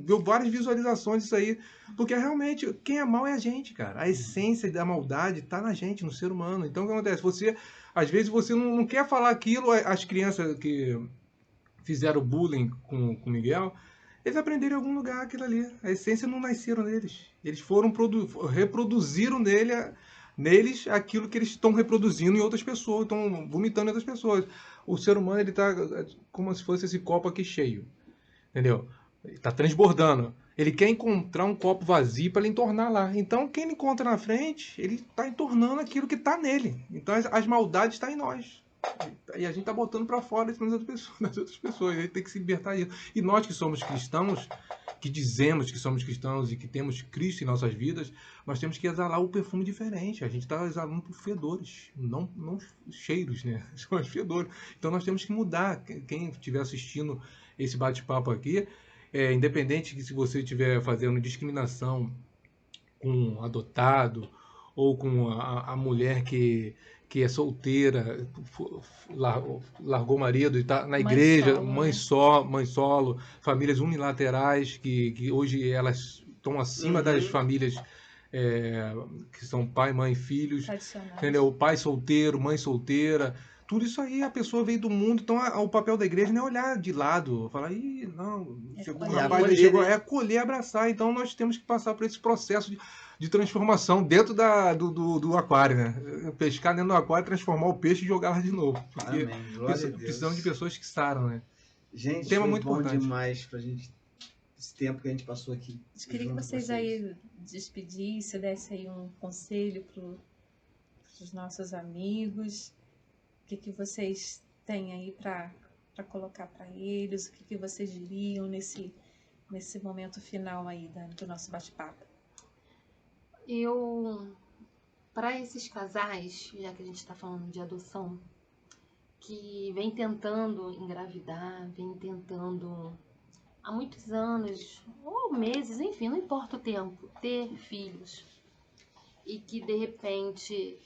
Speaker 3: deu várias visualizações disso aí. Porque realmente, quem é mau é a gente, cara. A essência da maldade tá na gente, no ser humano. Então o que acontece? Às vezes você não quer falar aquilo, as crianças que fizeram bullying com o Miguel, eles aprenderam em algum lugar aquilo ali. A essência não nasceram neles. Eles reproduziram neles aquilo que eles estão reproduzindo em outras pessoas, estão vomitando em outras pessoas. O ser humano, ele tá como se fosse esse copo aqui cheio, entendeu? Ele tá transbordando. Ele quer encontrar um copo vazio para ele entornar lá. Então, quem ele encontra na frente, ele está entornando aquilo que está nele. Então, as maldades estão em nós. E a gente está botando para fora isso nas outras pessoas. A gente tem que se libertar disso. E nós que somos cristãos, que dizemos que somos cristãos e que temos Cristo em nossas vidas, nós temos que exalar um perfume diferente. A gente está exalando por fedores, não cheiros, né? São os fedores. Então nós temos que mudar. Quem estiver assistindo esse bate-papo aqui, independente que se você estiver fazendo discriminação com adotado ou com a mulher que é solteira, largou o marido e está na igreja, mãe solo, famílias unilaterais que hoje elas estão acima das famílias que são pai, mãe, filhos, entendeu? Pai solteiro, mãe solteira, tudo isso aí, a pessoa veio do mundo, então o papel da igreja não é olhar de lado, falar, ih, não, chegou um
Speaker 1: acolher.
Speaker 3: rapaz, ele
Speaker 2: Acolher,
Speaker 3: chegou,
Speaker 2: né?
Speaker 3: é acolher, abraçar, então nós temos que passar por esse processo de transformação dentro do aquário, né? Pescar dentro do aquário, transformar o peixe e jogar lá de novo, porque
Speaker 2: Amém. Glória a Deus.
Speaker 3: precisamos de pessoas que saram, né?
Speaker 2: Gente,
Speaker 3: Tema
Speaker 2: foi
Speaker 3: muito
Speaker 2: bom
Speaker 3: importante.
Speaker 2: demais pra gente, esse tempo que a gente passou aqui.
Speaker 1: Eu queria que
Speaker 2: junto com
Speaker 1: vocês aí despedissem, dessem aí um conselho para os nossos amigos. O que vocês têm aí para colocar para eles? O que vocês diriam nesse momento final aí do nosso bate-papo?
Speaker 4: Para esses casais, já que a gente está falando de adoção, que vem tentando engravidar, vem tentando há muitos anos, ou meses, enfim, não importa o tempo, ter filhos. E que de repente,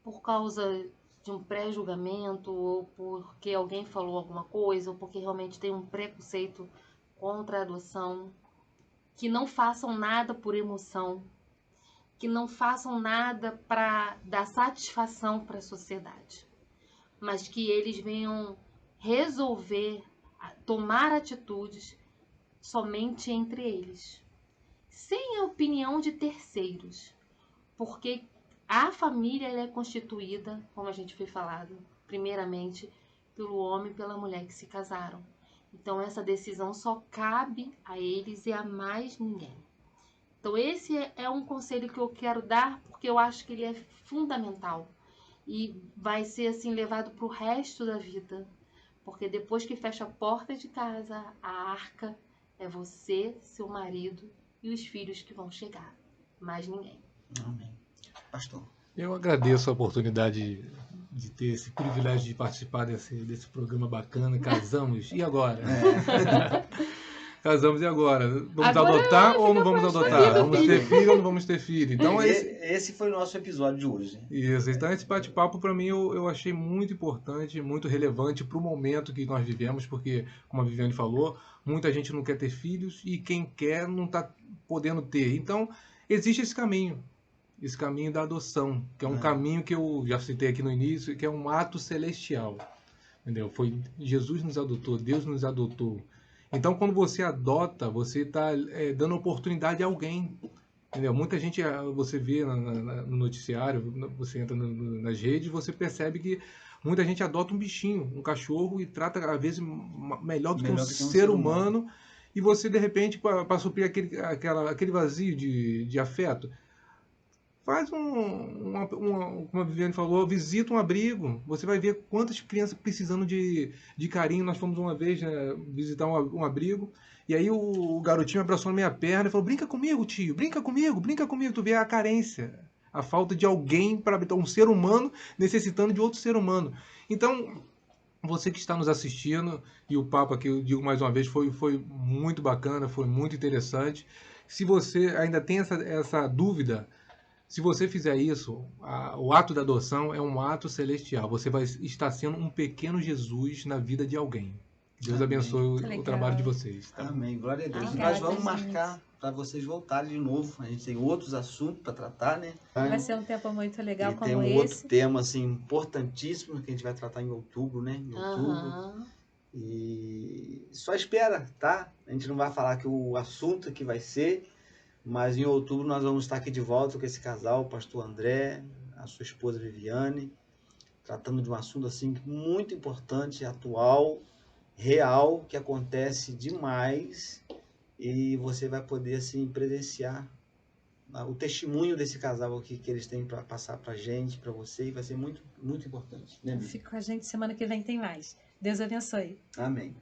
Speaker 4: por causa de um pré-julgamento, ou porque alguém falou alguma coisa, ou porque realmente tem um preconceito contra a adoção, que não façam nada por emoção, que não façam nada para dar satisfação para a sociedade, mas que eles venham resolver, tomar atitudes somente entre eles, sem a opinião de terceiros, porque a família ela é constituída, como a gente foi falado, primeiramente pelo homem e pela mulher que se casaram. Então essa decisão só cabe a eles e a mais ninguém. Então esse é um conselho que eu quero dar, porque eu acho que ele é fundamental e vai ser assim levado para o resto da vida, porque depois que fecha a porta de casa, a arca é você, seu marido e os filhos que vão chegar, mais ninguém.
Speaker 2: Amém. Pastor.
Speaker 3: Eu agradeço a oportunidade de ter esse privilégio de participar desse programa bacana. Casamos, e agora? Casamos, e agora? Vamos
Speaker 4: Agora
Speaker 3: adotar
Speaker 4: eu
Speaker 3: ou não
Speaker 4: fico
Speaker 3: vamos
Speaker 4: com a
Speaker 3: adotar?
Speaker 4: vida,
Speaker 3: Vamos
Speaker 4: filho.
Speaker 3: ter filho ou não vamos ter filho? Então,
Speaker 2: Esse foi o nosso episódio de hoje.
Speaker 3: isso, então esse bate-papo para mim eu achei muito importante, muito relevante para o momento que nós vivemos, porque, como a Viviane falou, muita gente não quer ter filhos e quem quer não está podendo ter. Então, existe esse caminho da adoção, que é um caminho que eu já citei aqui no início, que é um ato celestial. Entendeu? Foi Jesus nos adotou, Deus nos adotou. Então, quando você adota, você está dando oportunidade a alguém. Entendeu? Muita gente, você vê no noticiário, você entra nas redes, você percebe que muita gente adota um bichinho, um cachorro, e trata, às vezes, melhor do que um ser humano. E você, de repente, para suprir aquele vazio de afeto, faz como a Viviane falou, visita um abrigo. Você vai ver quantas crianças precisando de carinho. Nós fomos uma vez, né, visitar um abrigo. E aí o garotinho abraçou na minha perna e falou, brinca comigo, tio, brinca comigo, brinca comigo. Tu vê a carência, a falta de alguém para habitar, um ser humano necessitando de outro ser humano. Então, você que está nos assistindo, e o papo aqui, eu digo mais uma vez, foi muito bacana, foi muito interessante. Se você ainda tem essa dúvida, se você fizer isso, o ato da adoção é um ato celestial. Você vai estar sendo um pequeno Jesus na vida de alguém. Deus abençoe o trabalho de vocês. Tá?
Speaker 2: Amém. Glória a Deus.
Speaker 1: Amém.
Speaker 2: Nós vamos
Speaker 1: Obrigada,
Speaker 2: marcar para vocês voltarem de novo. A gente tem outros assuntos para tratar, né?
Speaker 1: Vai ser um tempo muito legal
Speaker 2: E
Speaker 1: como
Speaker 2: tem um
Speaker 1: esse.
Speaker 2: outro tema assim importantíssimo que a gente vai tratar em outubro, né? Em outubro.
Speaker 4: Aham.
Speaker 2: E só espera, tá? A gente não vai falar que o assunto que vai ser, mas em outubro nós vamos estar aqui de volta com esse casal, o pastor André, a sua esposa Viviane, tratando de um assunto assim muito importante, atual, real, que acontece demais, e você vai poder assim presenciar o testemunho desse casal aqui que eles têm para passar para gente, para você, e vai ser muito, muito importante, né, Vivi?
Speaker 1: Fica com a gente, semana que vem tem mais. Deus abençoe.
Speaker 2: Amém.